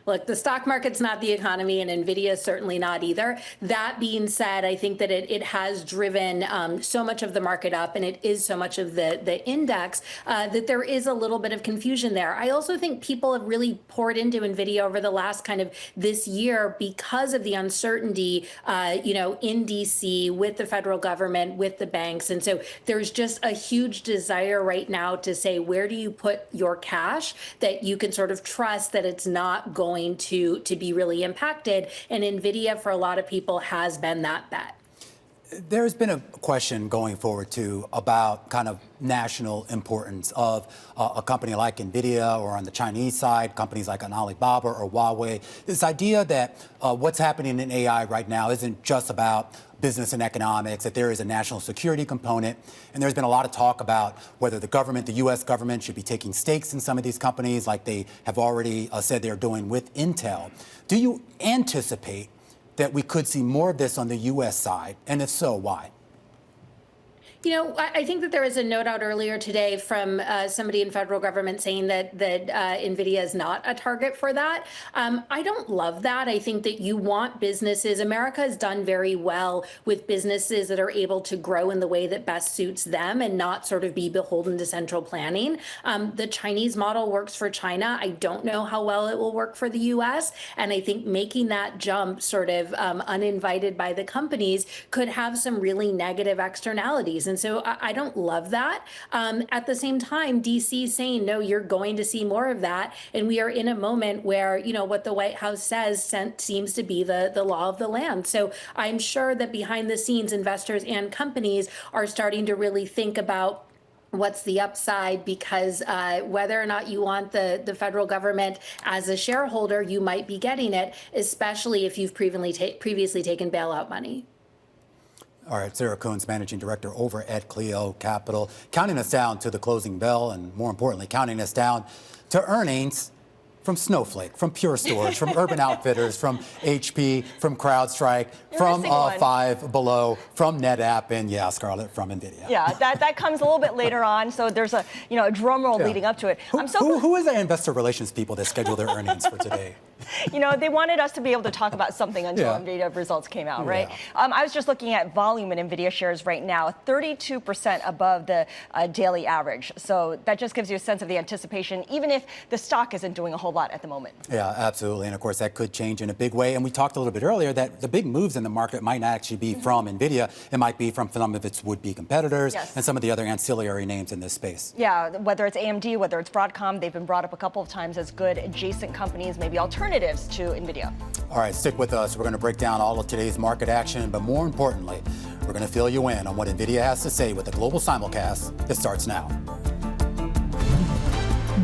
Speaker 10: Look, the stock market's not the economy, and Nvidia is certainly not either. That being said, I think that it has driven so much of the market up, and it is so much of the index that there is a little bit of confusion there. I also think people have really poured into Nvidia over the last kind of this year because of the uncertainty, in DC with the federal government, with the banks. And so there's just a huge desire right now to say, where do you put your cash that you can sort of trust that it's not going to be really impacted, and Nvidia for a lot of people has been that bet.
Speaker 2: There's been a question going forward, too, about kind of national importance of a company like Nvidia, or on the Chinese side, companies like an Alibaba or Huawei. This idea that what's happening in AI right now isn't just about business and economics, that there is a national security component. And there's been a lot of talk about whether the government, the U.S. government, should be taking stakes in some of these companies like they have already said they're doing with Intel. Do you anticipate that we could see more of this on the U.S. side? And if so, why?
Speaker 10: I think that there was a note out earlier today from somebody in federal government saying that Nvidia is not a target for that. I don't love that. I think that you want businesses. America has done very well with businesses that are able to grow in the way that best suits them and not sort of be beholden to central planning. The Chinese model works for China. I don't know how well it will work for the U.S. And I think making that jump sort of uninvited by the companies could have some really negative externalities. And so I don't love that. At the same time, DC is saying, no, you're going to see more of that. And we are in a moment where, what the White House says seems to be the law of the land. So I'm sure that behind the scenes, investors and companies are starting to really think about what's the upside, because whether or not you want the federal government as a shareholder, you might be getting it, especially if you've previously taken bailout money.
Speaker 2: All right, Sarah Kunst, Managing Director over at Cleo Capital, counting us down to the closing bell, and more importantly, counting us down to earnings from Snowflake, from Pure Storage, from Urban Outfitters, from HP, from CrowdStrike, from Five Below, from NetApp, and yeah, Scarlett, from Nvidia.
Speaker 3: Yeah, that comes a little bit later on, so there's a a drum roll leading up to it.
Speaker 2: Who is the investor relations people that schedule their earnings for today?
Speaker 3: They wanted us to be able to talk about something until Nvidia results came out, right? I was just looking at volume in Nvidia shares right now, 32% above the daily average. So that just gives you a sense of the anticipation, even if the stock isn't doing a whole lot at the moment. Yeah, absolutely. And of course, that could change in a big way. And we talked a little bit earlier that the big moves in the market might not actually be from Nvidia. It might be from some of its would-be competitors and some of the other ancillary names in this space. Yeah, whether it's AMD, whether it's Broadcom, they've been brought up a couple of times as good adjacent companies, maybe alternatives to Nvidia. All right, stick with us. We're going to break down all of today's market action, but more importantly, we're going to fill you in on what Nvidia has to say with the global simulcast that starts now.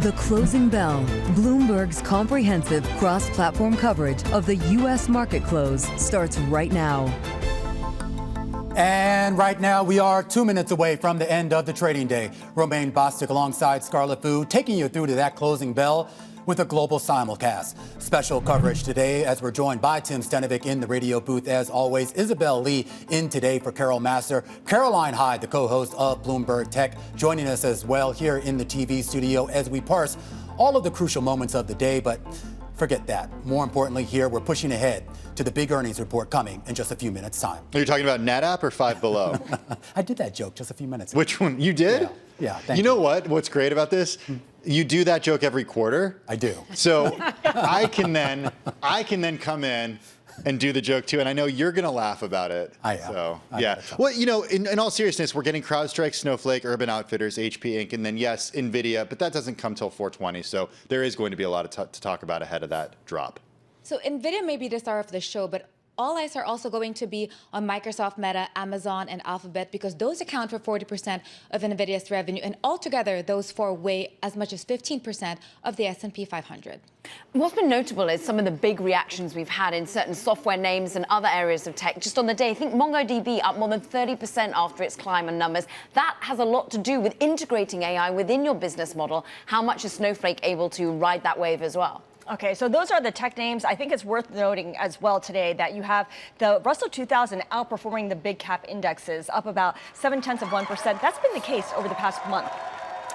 Speaker 1: The Closing Bell, Bloomberg's comprehensive cross-platform coverage of the U.S. market close, starts right now.
Speaker 2: And right now, we are 2 minutes away from the end of the trading day. Romaine Bostick alongside Scarlett Fu, taking you through to that closing bell with a global simulcast. Special coverage today as we're joined by Tim Stenovic in the radio booth. As always, Isabel Lee in today for Carol Master. Caroline Hyde, the co-host of Bloomberg Tech, joining us as well here in the TV studio as we parse all of the crucial moments of the day. But forget that. More importantly here, we're pushing ahead to the big earnings report coming in just a few minutes' time.
Speaker 11: Are you talking about NetApp or Five Below?
Speaker 2: I did that joke just a few minutes ago.
Speaker 11: Which one? You did?
Speaker 2: Yeah, thank you.
Speaker 11: You know what? What's great about this? You do that joke every quarter.
Speaker 2: I do.
Speaker 11: So I can then come in and do the joke too, and I know you're going to laugh about it.
Speaker 2: I am.
Speaker 11: So yeah. Well, you know, in all seriousness, we're getting CrowdStrike, Snowflake, Urban Outfitters, HP Inc., and then yes, Nvidia, but that doesn't come till 4/20. So there is going to be a lot to talk about ahead of that drop.
Speaker 12: So Nvidia may be the star of the show, but all eyes are also going to be on Microsoft, Meta, Amazon, and Alphabet because those account for 40% of Nvidia's revenue, and altogether, those four weigh as much as 15% of the S&P 500.
Speaker 13: What's been notable is some of the big reactions we've had in certain software names and other areas of tech just on the day. I think MongoDB up more than 30% after its climb in numbers. That has a lot to do with integrating AI within your business model. How much is Snowflake able to ride that wave as well?
Speaker 3: Okay, so those are the tech names. I think it's worth noting as well today that you have the Russell 2000 outperforming the big cap indexes, up about 0.7%. That's been the case over the past month.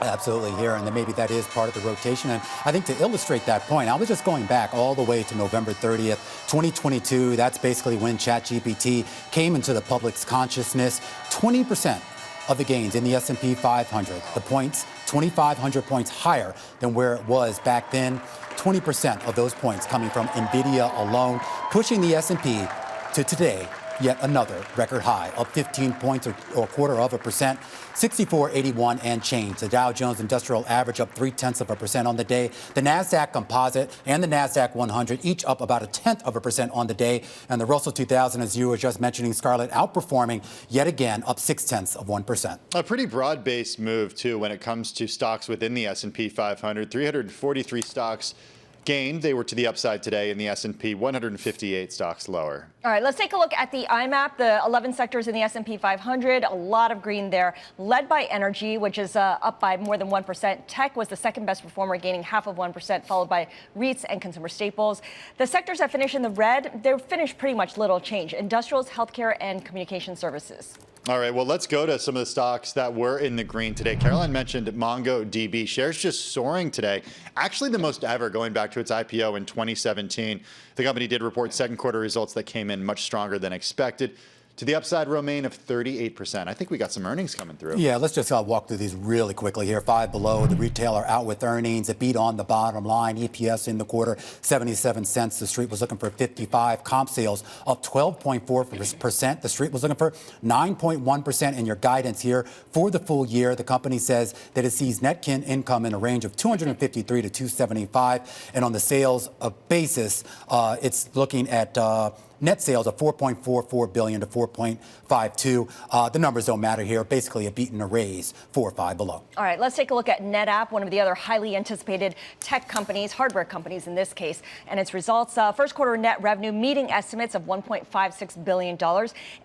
Speaker 2: Absolutely here, and then maybe that is part of the rotation. And I think to illustrate that point, I was just going back all the way to November 30th, 2022. That's basically when ChatGPT came into the public's consciousness. 20% of the gains in the S&P 500, the points, 2,500 points higher than where it was back then. 20% of those points coming from Nvidia alone, pushing the S&P to today, yet another record high, up 15 points or 0.25%, 6481 and change. The Dow Jones Industrial Average up 0.3% on the day. The NASDAQ Composite and the NASDAQ 100 each up about 0.1% on the day. And the Russell 2000, as you were just mentioning, Scarlett, outperforming yet again, up 0.6%.
Speaker 11: A pretty broad-based move, too, when it comes to stocks within the S&P 500. 343 stocks gained. They were to the upside today in the S&P, 158 stocks lower.
Speaker 3: All right, let's take a look at the IMAP, the 11 sectors in the S&P 500, a lot of green there, led by energy, which is up by more than 1%. Tech was the second best performer, gaining 0.5%, followed by REITs and consumer staples. The sectors that finished in the red, they finished pretty much little change. Industrials, healthcare, and communication services.
Speaker 11: All right, well, let's go to some of the stocks that were in the green today. Caroline mentioned MongoDB. Shares just soaring today, actually the most ever going back to its IPO in 2017. The company did report second quarter results that came in much stronger than expected. To the upside, Romaine, of 38%. I think we got some earnings coming through.
Speaker 2: Yeah, let's just walk through these really quickly here. Five Below, the retailer out with earnings. It beat on the bottom line. EPS in the quarter, 77 cents. The street was looking for 55. Comp sales up 12.4%. The street was looking for 9.1%. In your guidance here for the full year, the company says that it sees net income in a range of 253 to 275. And on the sales basis, it's looking at net sales of 4.44 billion to 4.52. The numbers don't matter here. Basically, a beat and a raise for Five Below.
Speaker 3: All right, let's take a look at NetApp, one of the other highly anticipated tech companies, hardware companies in this case, and its results. First quarter net revenue meeting estimates of $1.56 billion,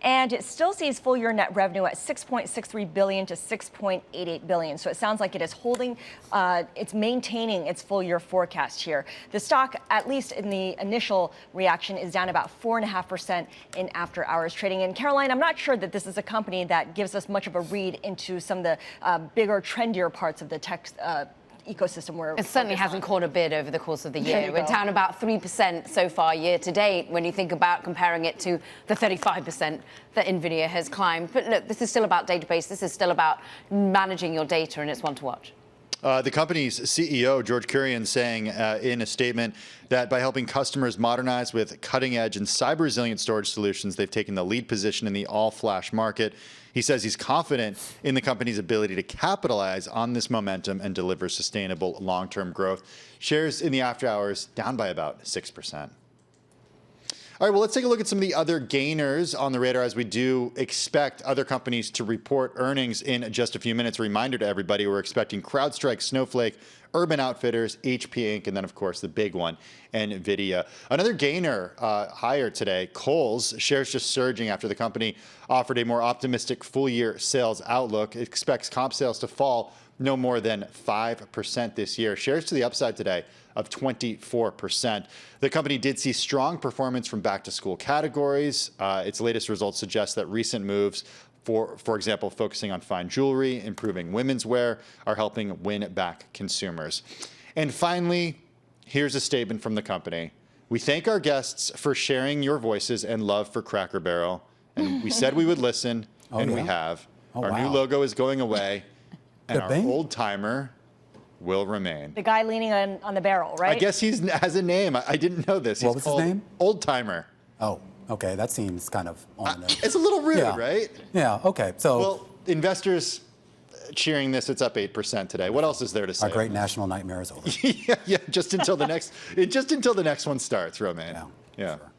Speaker 3: and it still sees full year net revenue at $6.63 billion to $6.88 billion. So it sounds like it is holding, it's maintaining its full year forecast here. The stock, at least in the initial reaction, is down about 4.5% in after hours trading. And Caroline, I'm not sure that this is a company that gives us much of a read into some of the bigger, trendier parts of the tech ecosystem. Where
Speaker 13: it certainly hasn't caught a bid over the course of the year. We're down about 3% so far year to date when you think about comparing it to the 35% that Nvidia has climbed. But look, this is still about database. This is still about managing your data, and it's one to watch.
Speaker 11: The company's CEO, George Kurian, saying in a statement that by helping customers modernize with cutting-edge and cyber-resilient storage solutions, they've taken the lead position in the all-flash market. He says he's confident in the company's ability to capitalize on this momentum and deliver sustainable long-term growth. Shares in the after hours down by about 6%. All right, well, let's take a look at some of the other gainers on the radar as we do expect other companies to report earnings in just a few minutes. A reminder to everybody, we're expecting CrowdStrike, Snowflake, Urban Outfitters, HP Inc., and then, of course, the big one, Nvidia. Another gainer higher today, Kohl's. Shares just surging after the company offered a more optimistic full-year sales outlook. It expects comp sales to fall no more than 5% this year. Shares to the upside today of 24%. The company did see strong performance from back-to-school categories. Its latest results suggest that recent moves, for example, focusing on fine jewelry, improving women's wear, are helping win back consumers. And finally, here's a statement from the company. We thank our guests for sharing your voices and love for Cracker Barrel. And we said we would listen, and we have. Our new logo is going away, and our old timer will remain.
Speaker 3: The guy leaning on the barrel, right?
Speaker 11: I guess he has a name. I didn't know this.
Speaker 2: What was his name?
Speaker 11: Old Timer.
Speaker 2: Oh, okay. That seems kind of on the nose.
Speaker 11: It's a little rude, right?
Speaker 2: Yeah, okay. So,
Speaker 11: well, investors cheering this. It's up 8% today. What else is there to say?
Speaker 2: Our great national nightmare is over.
Speaker 11: yeah, just until the next one starts, Romain. Yeah.
Speaker 2: Sure.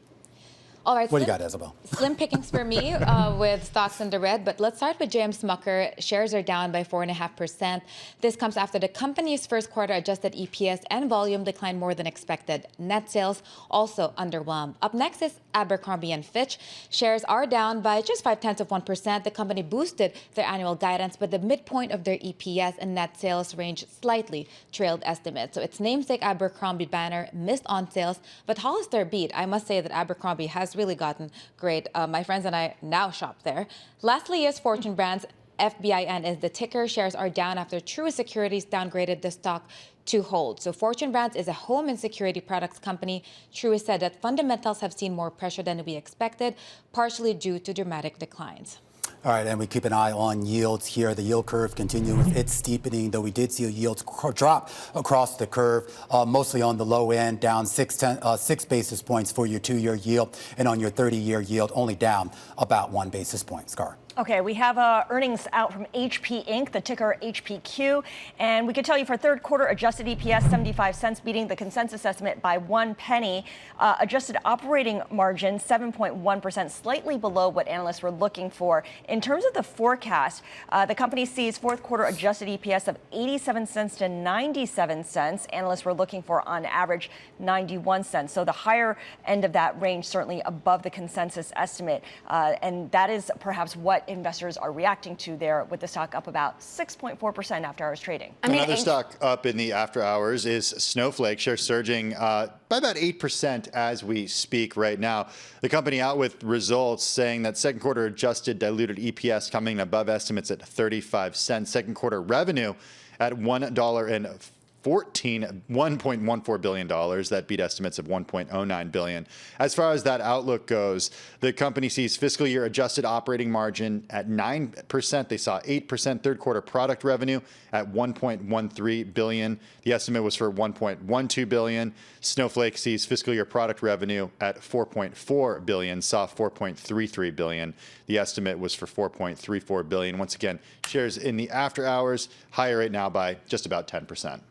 Speaker 12: All right.
Speaker 2: What do you got, Isabel?
Speaker 12: Slim pickings for me with stocks in the red, but let's start with JM Smucker. Shares are down by 4.5%. This comes after the company's first quarter adjusted EPS and volume declined more than expected. Net sales also underwhelmed. Up next is Abercrombie & Fitch. Shares are down by just 0.5%. The company boosted their annual guidance, but the midpoint of their EPS and net sales range slightly trailed estimates. So its namesake Abercrombie banner missed on sales, but Hollister beat. I must say that Abercrombie has really gotten great. My friends and I now shop there. Lastly is Fortune Brands. FBIN is the ticker. Shares are down after Truist Securities downgraded the stock to hold. So Fortune Brands is a home and security products company. Truist said that fundamentals have seen more pressure than we expected, partially due to dramatic declines.
Speaker 2: All right, and we keep an eye on yields here. The yield curve continues its steepening, though we did see a yield drop across the curve, mostly on the low end, down 6 basis points for your 2-year yield, and on your 30-year yield, only down about 1 basis point. Scar.
Speaker 3: Okay, we have earnings out from HP Inc., the ticker HPQ, and we can tell you for third quarter adjusted EPS 75 cents, beating the consensus estimate by 1 penny. Adjusted operating margin 7.1%, slightly below what analysts were looking for. In terms of the forecast, the company sees fourth quarter adjusted EPS of 87 cents to 97 cents. Analysts were looking for on average 91 cents. So the higher end of that range certainly above the consensus estimate, and that is perhaps what investors are reacting to there, with the stock up about 6.4% after hours trading.
Speaker 11: Another stock up in the after hours is Snowflake. Shares surging by about 8% as we speak right now. The company out with results saying that second quarter adjusted diluted EPS coming above estimates at 35 cents. Second quarter revenue at $1.14 billion. That beat estimates of $1.09 billion. As far as that outlook goes, the company sees fiscal year adjusted operating margin at 9%. They saw 8% third quarter product revenue at $1.13 billion. The estimate was for $1.12 billion. Snowflake sees fiscal year product revenue at $4.4 billion, saw $4.33 billion. The estimate was for $4.34 billion. Once again, shares in the after hours higher right now by just about 10%.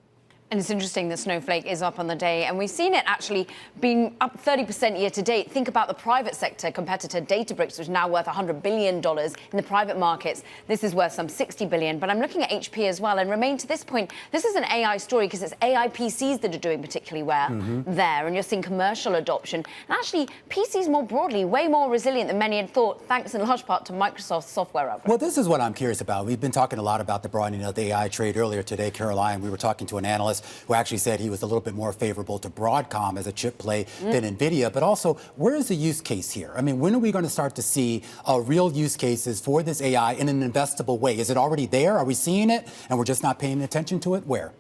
Speaker 13: And it's interesting that Snowflake is up on the day, and we've seen it actually being up 30% year to date. Think about the private sector competitor Databricks, which is now worth $100 billion in the private markets. This is worth some $60 billion. But I'm looking at HP as well, and Romain, to this point, this is an AI story because it's AI PCs that are doing particularly well there, and you're seeing commercial adoption. And actually, PCs more broadly, way more resilient than many had thought, thanks in large part to Microsoft's software upgrade.
Speaker 2: Well, this is what I'm curious about. We've been talking a lot about the broadening of the AI trade earlier today, Caroline. We were talking to an analyst who actually said he was a little bit more favorable to Broadcom as a chip play than Nvidia. But also, where is the use case here? I mean, when are we going to start to see real use cases for this AI in an investable way? Is it already there? Are we seeing it and we're just not paying attention to it? Where?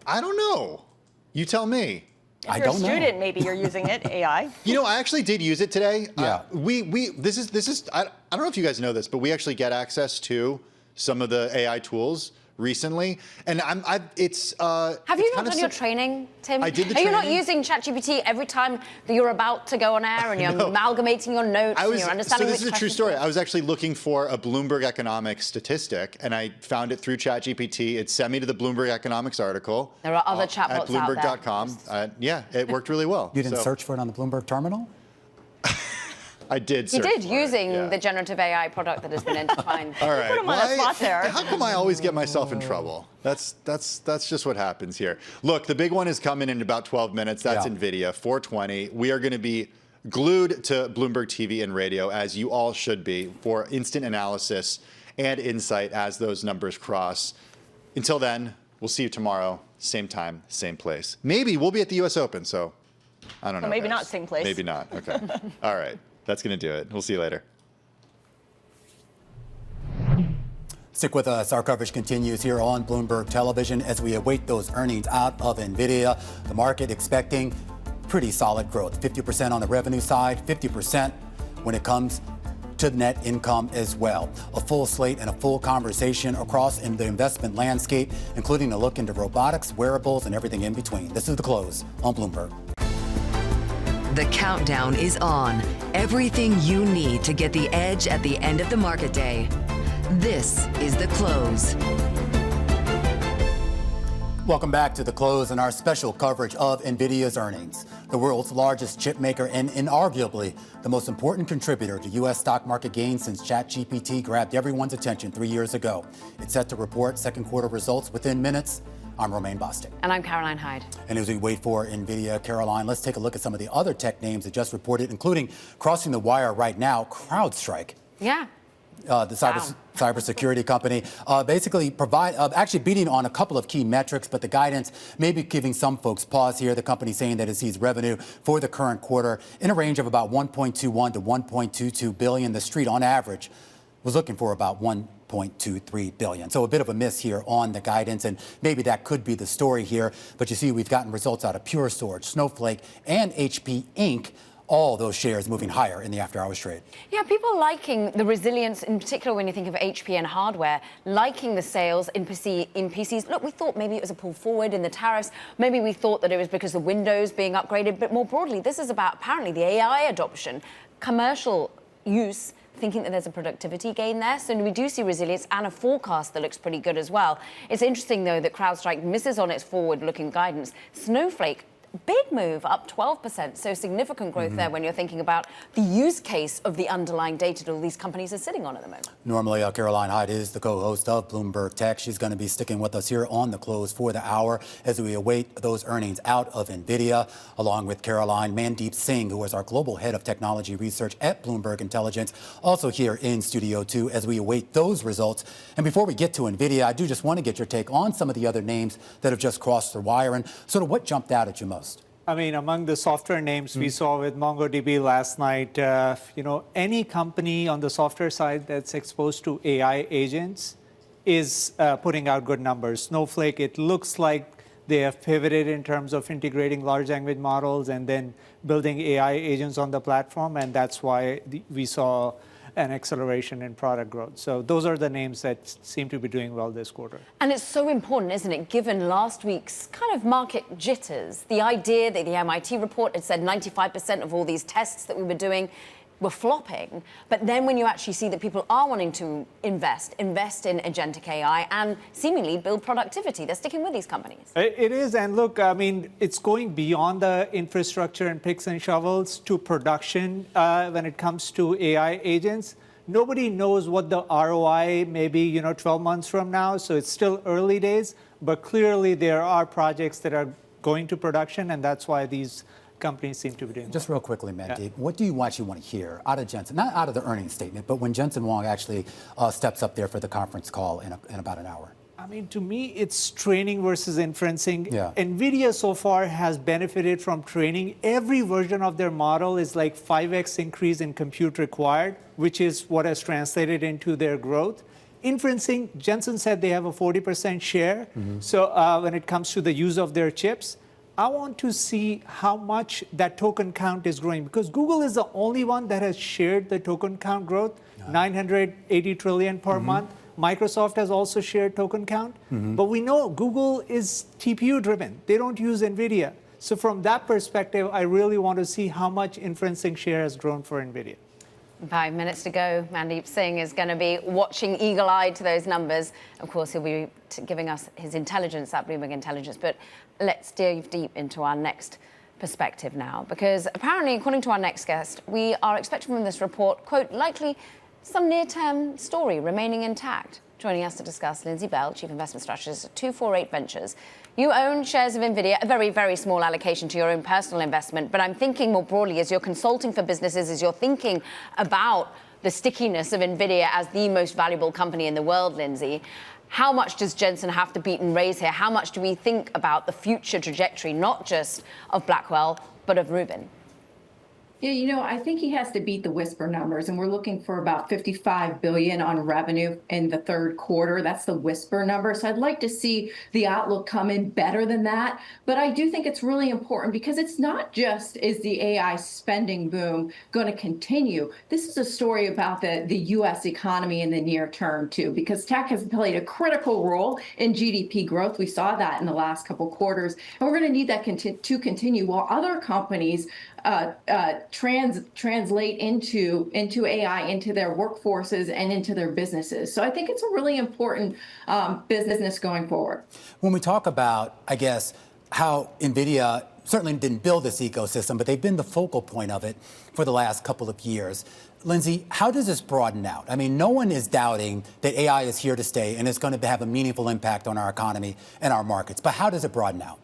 Speaker 11: I don't know. You tell me.
Speaker 3: If you're a student, maybe you're using it, AI.
Speaker 11: You know, I actually did use it today.
Speaker 2: Yeah.
Speaker 11: This is I don't know if you guys know this, but we actually get access to some of the AI tools recently, and
Speaker 13: have you not done your training, Tim?
Speaker 11: I did the
Speaker 13: training. Are you not using ChatGPT every time that you're about to go on air and you're amalgamating your notes and you're understanding?
Speaker 11: So this is a true story. I was actually looking for a Bloomberg economics statistic, and I found it through ChatGPT. It sent me to the Bloomberg economics article.
Speaker 13: There are other chatbots
Speaker 11: at Bloomberg.com. Yeah, it worked really well.
Speaker 2: You didn't search for it on the Bloomberg terminal?
Speaker 11: I did search.
Speaker 13: You did,
Speaker 11: for
Speaker 13: using
Speaker 11: it, yeah.
Speaker 13: the generative AI product that has been defined.
Speaker 11: All right.
Speaker 3: Put him on the spot there.
Speaker 11: How come I always get myself in trouble? That's just what happens here. Look, the big one is coming in about 12 minutes. That's Nvidia, 420. We are going to be glued to Bloomberg TV and radio, as you all should be, for instant analysis and insight as those numbers cross. Until then, we'll see you tomorrow, same time, same place. Maybe we'll be at the U.S. Open, so I don't know.
Speaker 3: Maybe
Speaker 11: guys.
Speaker 3: not same place.
Speaker 11: Maybe not. Okay. All right. That's going to do it. We'll see you later.
Speaker 2: Stick with us. Our coverage continues here on Bloomberg Television as we await those earnings out of Nvidia. The market expecting pretty solid growth, 50% on the revenue side, 50% when it comes to net income as well. A full slate and a full conversation across in the investment landscape, including a look into robotics, wearables, and everything in between. This is The Close on Bloomberg.
Speaker 1: The countdown is on. Everything you need to get the edge at the end of the market day. This is The Close.
Speaker 2: Welcome back to The Close and our special coverage of Nvidia's earnings. The world's largest chip maker and inarguably the most important contributor to U.S. stock market gains since ChatGPT grabbed everyone's attention 3 years ago. It's set to report second quarter results within minutes. I'm Romaine Bostick.
Speaker 13: And I'm Caroline Hyde.
Speaker 2: And as we wait for Nvidia, Caroline, let's take a look at some of the other tech names that just reported, including crossing the wire right now, CrowdStrike.
Speaker 13: Yeah.
Speaker 2: The cybersecurity company, basically actually beating on a couple of key metrics, but the guidance may be giving some folks pause here. The company saying that it sees revenue for the current quarter in a range of about 1.21 to 1.22 billion. The street, on average, was looking for about 1.23 billion. So a bit of a miss here on the guidance, and maybe that could be the story here. But you see, we've gotten results out of Pure Storage, Snowflake, and HP Inc., all those shares moving higher in the after-hours trade.
Speaker 13: Yeah, people liking the resilience, in particular when you think of HP and hardware, liking the sales in PCs. Look, we thought maybe it was a pull forward in the tariffs. Maybe we thought that it was because of Windows being upgraded. But more broadly, this is about apparently the AI adoption, commercial use, thinking that there's a productivity gain there. So we do see resilience and a forecast that looks pretty good as well. It's interesting, though, that CrowdStrike misses on its forward-looking guidance. Snowflake, big move, up 12%. So significant growth there when you're thinking about the use case of the underlying data that all these companies are sitting on at the moment.
Speaker 2: Normally, Caroline Hyde is the co-host of Bloomberg Tech. She's going to be sticking with us here on The Close for the hour as we await those earnings out of Nvidia, along with Caroline. Mandeep Singh, who is our global head of technology research at Bloomberg Intelligence, also here in studio too as we await those results. And before we get to Nvidia, I do just want to get your take on some of the other names that have just crossed the wire and sort of what jumped out at you most.
Speaker 14: I mean, among the software names we saw with MongoDB last night, any company on the software side that's exposed to AI agents is putting out good numbers. Snowflake, it looks like they have pivoted in terms of integrating large language models and then building AI agents on the platform, and that's why we saw an acceleration in product growth. So those are the names that seem to be doing well this quarter.
Speaker 13: And it's so important, isn't it, given last week's kind of market jitters, the idea that the MIT report had said 95% of all these tests that we were doing were flopping. But then when you actually see that people are wanting to invest in agentic AI and seemingly build productivity, they're sticking with these companies.
Speaker 14: It is. And look, I mean, it's going beyond the infrastructure and picks and shovels to production when it comes to AI agents. Nobody knows what the ROI may be, 12 months from now. So it's still early days. But clearly, there are projects that are going to production. And that's why these companies seem to be doing.
Speaker 2: Just real quickly, Mandeep, what do you actually want to hear out of Jensen? Not out of the earnings statement, but when Jensen Huang actually steps up there for the conference call in about an hour.
Speaker 14: I mean, to me, it's training versus inferencing.
Speaker 2: Yeah.
Speaker 14: Nvidia so far has benefited from training. Every version of their model is like 5x increase in compute required, which is what has translated into their growth. Inferencing, Jensen said they have a 40% share. So when it comes to the use of their chips, I want to see how much that token count is growing, because Google is the only one that has shared the token count growth, 980 trillion per month. Microsoft has also shared token count. But we know Google is TPU driven. They don't use Nvidia. So from that perspective, I really want to see how much inferencing share has grown for Nvidia.
Speaker 13: 5 minutes to go. Mandeep Singh is going to be watching eagle-eyed to those numbers. Of course, he'll be giving us his intelligence at Bloomberg Intelligence. But let's dive deep into our next perspective now, because apparently, according to our next guest, we are expecting from this report, quote, likely some near-term story remaining intact. Joining us to discuss, Lindsey Bell, Chief Investment Strategist at 248 Ventures. You own shares of Nvidia, a very, very small allocation to your own personal investment. But I'm thinking more broadly, as you're consulting for businesses, as you're thinking about the stickiness of Nvidia as the most valuable company in the world, Lindsey, how much does Jensen have to beat and raise here? How much do we think about the future trajectory, not just of Blackwell, but of Rubin?
Speaker 15: Yeah, you know, I think he has to beat the whisper numbers, and we're looking for about $55 billion on revenue in the third quarter. That's the whisper number. So I'd like to see the outlook come in better than that. But I do think it's really important because it's not just is the AI spending boom going to continue. This is a story about the U.S. economy in the near term, too, because tech has played a critical role in GDP growth. We saw that in the last couple quarters, and we're going to need that to continue while other companies translate into AI, into their workforces and into their businesses. So I think it's a really important business going forward.
Speaker 2: When we talk about, I guess, how Nvidia certainly didn't build this ecosystem, but they've been the focal point of it for the last couple of years. Lindsey, how does this broaden out? I mean, no one is doubting that AI is here to stay and it's going to have a meaningful impact on our economy and our markets. But how does it broaden out?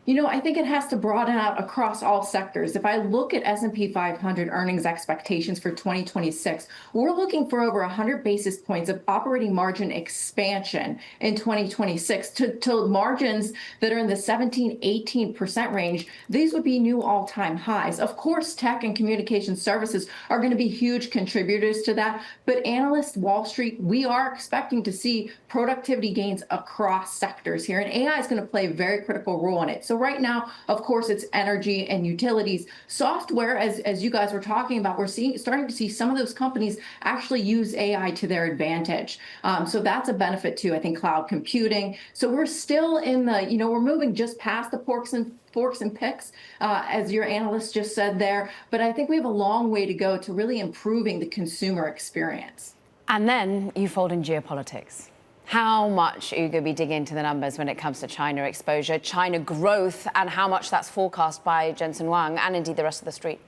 Speaker 15: You know, I think it has to broaden out across all sectors. If I look at S&P 500 earnings expectations for 2026, we're looking for over 100 basis points of operating margin expansion in 2026 to margins that are in the 17-18% range. These would be new all-time highs. Of course, tech and communication services are going to be huge contributors to that. But analysts, Wall Street, we are expecting to see productivity gains across sectors here. And AI is going to play a very critical role in it. So right now, of course, it's energy and utilities. Software, as you guys were talking about, we're starting to see some of those companies actually use AI to their advantage. So that's a benefit too. I think cloud computing. So we're still in the, we're moving just past the forks and picks, as your analyst just said there. But I think we have a long way to go to really improving the consumer experience.
Speaker 13: And then you fold in geopolitics. How much are you going to be digging into the numbers when it comes to China exposure, China growth, and how much that's forecast by Jensen Huang and indeed the rest of the street?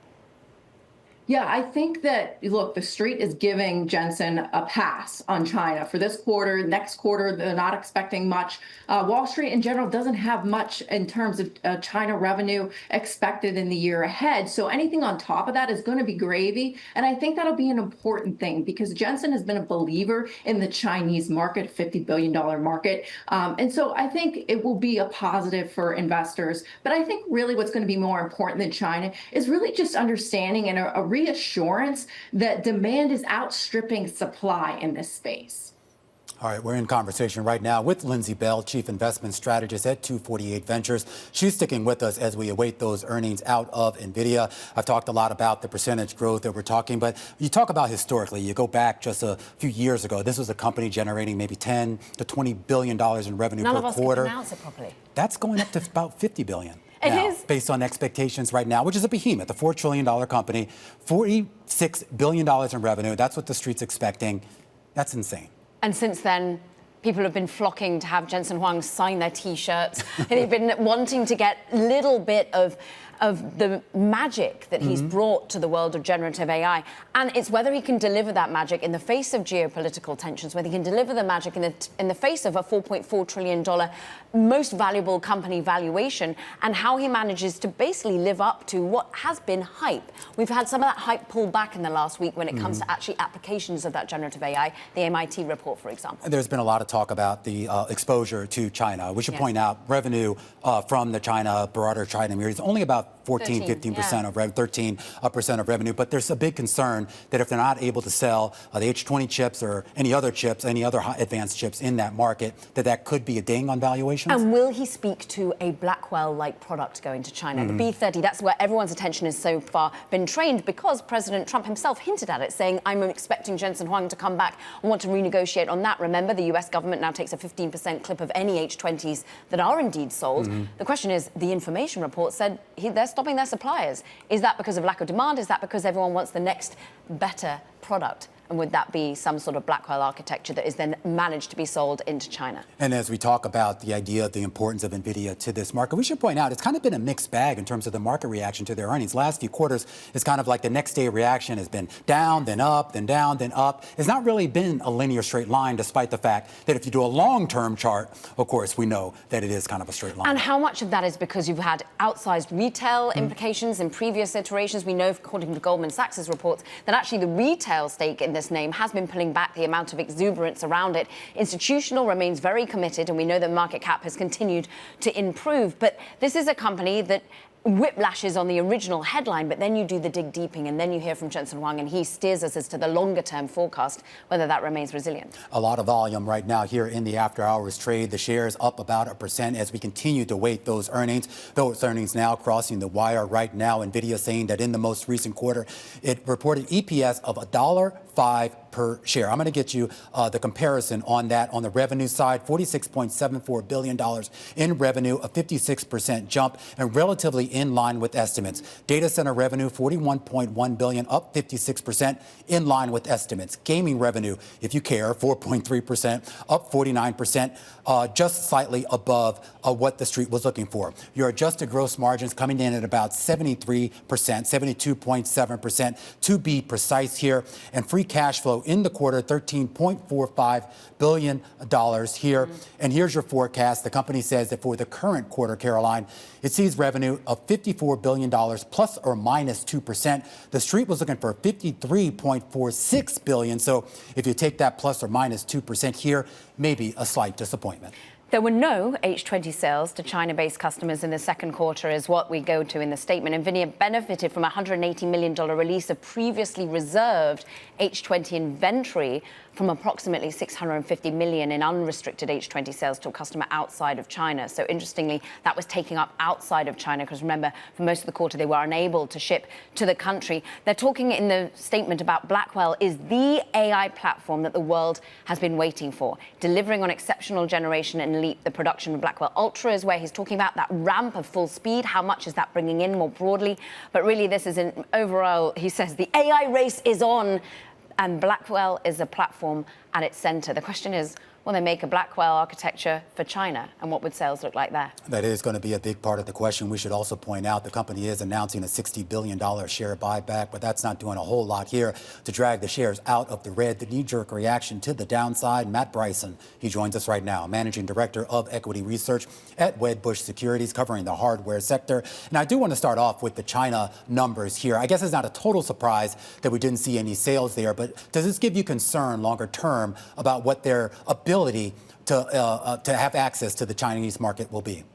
Speaker 15: Yeah, I think that, look, the street is giving Jensen a pass on China for this quarter. Next quarter, they're not expecting much. Wall Street in general doesn't have much in terms of China revenue expected in the year ahead. So anything on top of that is going to be gravy. And I think that'll be an important thing because Jensen has been a believer in the Chinese market, $50 billion market. And so I think it will be a positive for investors. But I think really what's going to be more important than China is really just understanding and a reassurance that demand is outstripping supply in this space.
Speaker 2: All right, we're in conversation right now with Lindsey Bell, Chief Investment Strategist at 248 Ventures. She's sticking with us as we await those earnings out of Nvidia. I've talked a lot about the percentage growth that we're talking, but you talk about historically, you go back just a few years ago, this was a company generating maybe $10 to $20 billion in revenue per quarter.
Speaker 13: None of us can pronounce it properly.
Speaker 2: That's going up to about $50 billion.
Speaker 13: It
Speaker 2: now,
Speaker 13: is.
Speaker 2: Based on expectations right now, which is a behemoth, a $4 trillion company, $46 billion in revenue. That's what the street's expecting. That's insane.
Speaker 13: And since then, people have been flocking to have Jensen Huang sign their T-shirts. And they've been wanting to get a little bit of the magic that he's brought to the world of generative AI. And it's whether he can deliver that magic in the face of geopolitical tensions, whether he can deliver the magic in the face of a $4.4 trillion most valuable company valuation, and how he manages to basically live up to what has been hype. We've had some of that hype pulled back in the last week when it comes to actually applications of that generative AI, the MIT report, for example.
Speaker 2: There's been a lot of talk about the exposure to China. We should point out revenue from the broader China area is only about 15% of revenue, 13% of revenue. But there's a big concern that if they're not able to sell the H20 chips or any other chips, any other advanced chips in that market, that could be a ding on valuations.
Speaker 13: And will he speak to a Blackwell-like product going to China? The B30, that's where everyone's attention has so far been trained because President Trump himself hinted at it, saying, I'm expecting Jensen Huang to come back and want to renegotiate on that. Remember, the US government now takes a 15% clip of any H20s that are indeed sold. The question is, the information report said they're stopping their suppliers. Is that because of lack of demand? Is that because everyone wants the next better product? And would that be some sort of Blackwell architecture that is then managed to be sold into China? And
Speaker 2: as we talk about the idea of the importance of Nvidia to this market, we should point out it's kind of been a mixed bag in terms of the market reaction to their earnings. Last few quarters, it's kind of like the next day reaction has been down, then up, then down, then up. It's not really been a linear straight line, despite the fact that if you do a long-term chart, of course, we know that it is kind of a straight line.
Speaker 13: And how much of that is because you've had outsized retail implications in previous iterations? We know, according to Goldman Sachs' reports, that actually the retail stake in this name, has been pulling back the amount of exuberance around it. Institutional remains very committed, and we know the market cap has continued to improve. But this is a company that whiplashes on the original headline, but then you do the dig deeping, and then you hear from Jensen Huang, and he steers us as to the longer-term forecast, whether that remains resilient.
Speaker 2: A lot of volume right now here in the after-hours trade. The shares up about 1% as we continue to wait those earnings. Those earnings now crossing the wire right now. Nvidia saying that in the most recent quarter, it reported EPS of $1.05 per share. I'm going to get you the comparison on that. On the revenue side, $46.74 billion in revenue, a 56% jump, and relatively in line with estimates. Data center revenue, $41.1 billion, up 56%, in line with estimates. Gaming revenue, if you care, 4.3%, up 49%, just slightly above what the street was looking for. Your adjusted gross margins coming in at about 73%, 72.7% to be precise here, and free cash flow in the quarter, $13.45 billion here. And here's your forecast. The company says that for the current quarter, Caroline, it sees revenue of $54 billion plus or minus 2%. The street was looking for $53.46 billion. So if you take that plus or minus 2% here, maybe a slight disappointment.
Speaker 13: There were no H20 sales to China-based customers in the second quarter, is what we go to in the statement. Nvidia benefited from a $180 million release of previously reserved H20 inventory from approximately $650 million in unrestricted H20 sales to a customer outside of China. So interestingly, that was taking up outside of China, because remember, for most of the quarter, they were unable to ship to the country. They're talking in the statement about Blackwell is the AI platform that the world has been waiting for, delivering on exceptional generation and leap. The production of Blackwell Ultra is where he's talking about that ramp of full speed. How much is that bringing in more broadly? But really, this is an overall, he says, the AI race is on, and Blackwell is a platform at its center. The question is, will they make a Blackwell architecture for China, and what would sales look like there?
Speaker 2: That is going to be a big part of the question. We should also point out the company is announcing a $60 billion share buyback, but that's not doing a whole lot here to drag the shares out of the red. The knee-jerk reaction to the downside, Matt Bryson, he joins us right now, Managing Director of Equity Research at Wedbush Securities, covering the hardware sector. And I do want to start off with the China numbers here. I guess it's not a total surprise that we didn't see any sales there, but does this give you concern longer term about what their ability to have access to the Chinese market will be?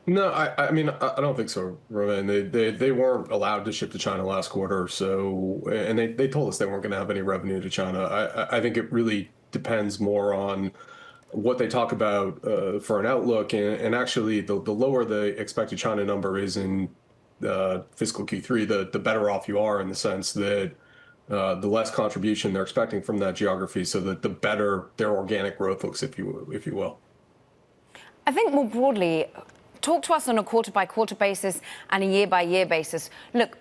Speaker 16: No, I mean, I don't think so, Roman. They weren't allowed to ship to China last quarter, so, and they told us they weren't going to have any revenue to China. I think it really depends more on what they talk about for an outlook, and actually the lower the expected China number is in fiscal Q3, the better off you are, in the sense that the less contribution they're expecting from that geography, so that the better their organic growth looks, if you will.
Speaker 13: I think more broadly, talk to us on a quarter-by-quarter basis and a year-by-year basis. Look,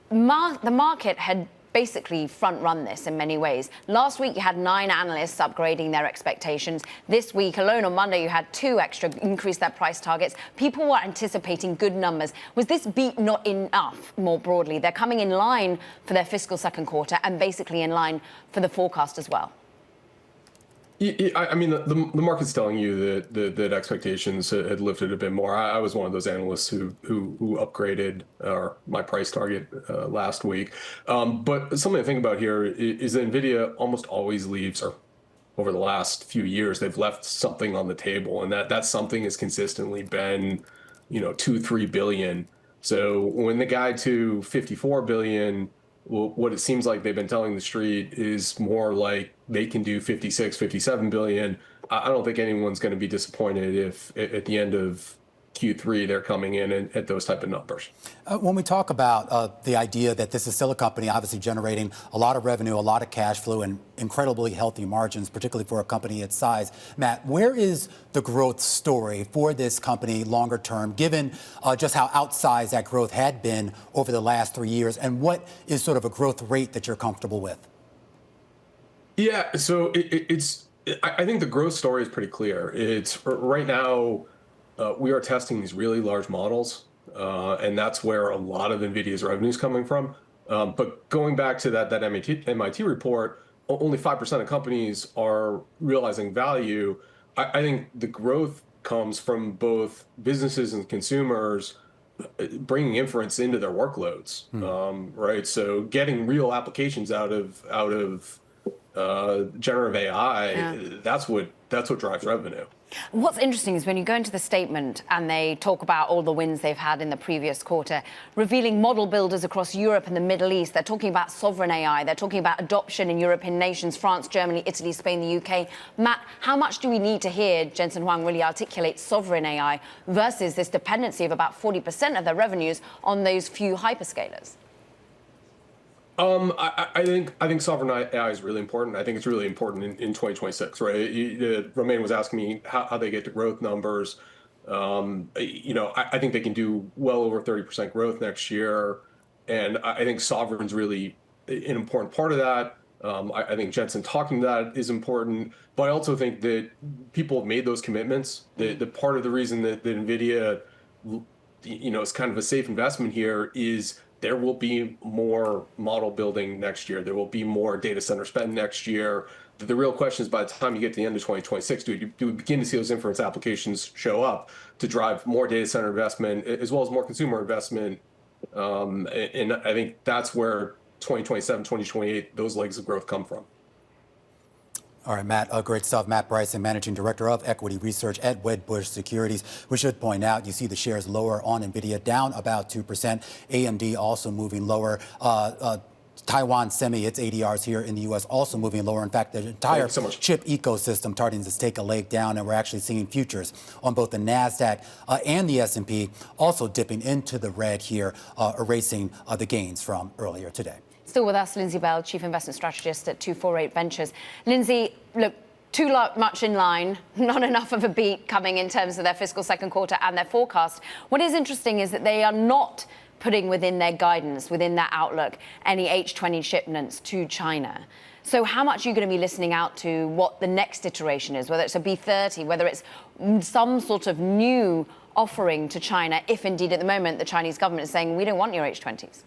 Speaker 13: the market had basically front-run this in many ways. Last week, you had 9 analysts upgrading their expectations. This week alone, on Monday, you had 2 extra increase their price targets. People were anticipating good numbers. Was this beat not enough, more broadly? They're coming in line for their fiscal second quarter and basically in line for the forecast as well.
Speaker 16: I mean, the market's telling you that expectations had lifted a bit more. I was one of those analysts who upgraded my price target last week. But something to think about here is that Nvidia almost always leaves, or over the last few years, they've left something on the table, and that something has consistently been, $2-3 billion. So when the guide to $54 billion, well, what it seems like they've been telling the street is more like they can do 56, 57 billion. I don't think anyone's going to be disappointed if at the end of Q3 they're coming in at those type of numbers.
Speaker 2: When we talk about the idea that this is still a company obviously generating a lot of revenue, a lot of cash flow, and incredibly healthy margins, particularly for a company its size, Matt, where is the growth story for this company longer term, given just how outsized that growth had been over the last 3 years, and what is sort of a growth rate that you're comfortable with?
Speaker 16: Yeah, so I think the growth story is pretty clear. It's right now, we are testing these really large models, and that's where a lot of NVIDIA's revenue is coming from. But going back to that MIT report, only 5% of companies are realizing value. I think the growth comes from both businesses and consumers bringing inference into their workloads, right? So getting real applications out of generative AI, that's what drives revenue.
Speaker 13: What's interesting is when you go into the statement and they talk about all the wins they've had in the previous quarter, revealing model builders across Europe and the Middle East. They're talking about sovereign AI. They're talking about adoption in European nations, France, Germany, Italy, Spain, the UK. Matt, how much do we need to hear Jensen Huang really articulate sovereign AI versus this dependency of about 40% of their revenues on those few hyperscalers?
Speaker 16: I think sovereign AI is really important. I think it's really important in 2026, right? Romain was asking me how they get to growth numbers. I think they can do well over 30% growth next year, and I think sovereign's really an important part of that. I think Jensen talking to that is important, but I also think that people have made those commitments. The part of the reason that Nvidia, is kind of a safe investment here is there will be more model building next year. There will be more data center spend next year. The real question is, by the time you get to the end of 2026, do we begin to see those inference applications show up to drive more data center investment as well as more consumer investment? And I think that's where 2027, 2028, those legs of growth come from.
Speaker 2: All right, Matt, great stuff. Matt Bryson, Managing Director of Equity Research at Wedbush Securities. We should point out, you see the shares lower on Nvidia, down about 2%. AMD also moving lower. Taiwan Semi, its ADRs here in the U.S. also moving lower. In fact, the entire chip ecosystem starting to take a leg down, and we're actually seeing futures on both the NASDAQ and the S&P also dipping into the red here, erasing the gains from earlier today.
Speaker 13: Still with us, Lindsey Bell, Chief Investment Strategist at 248 Ventures. Lindsey, look, too much in line, not enough of a beat coming in terms of their fiscal second quarter and their forecast. What is interesting is that they are not putting within their guidance, within their outlook, any H20 shipments to China. So how much are you going to be listening out to what the next iteration is, whether it's a B30, whether it's some sort of new offering to China, if indeed at the moment the Chinese government is saying, we don't want your H20s?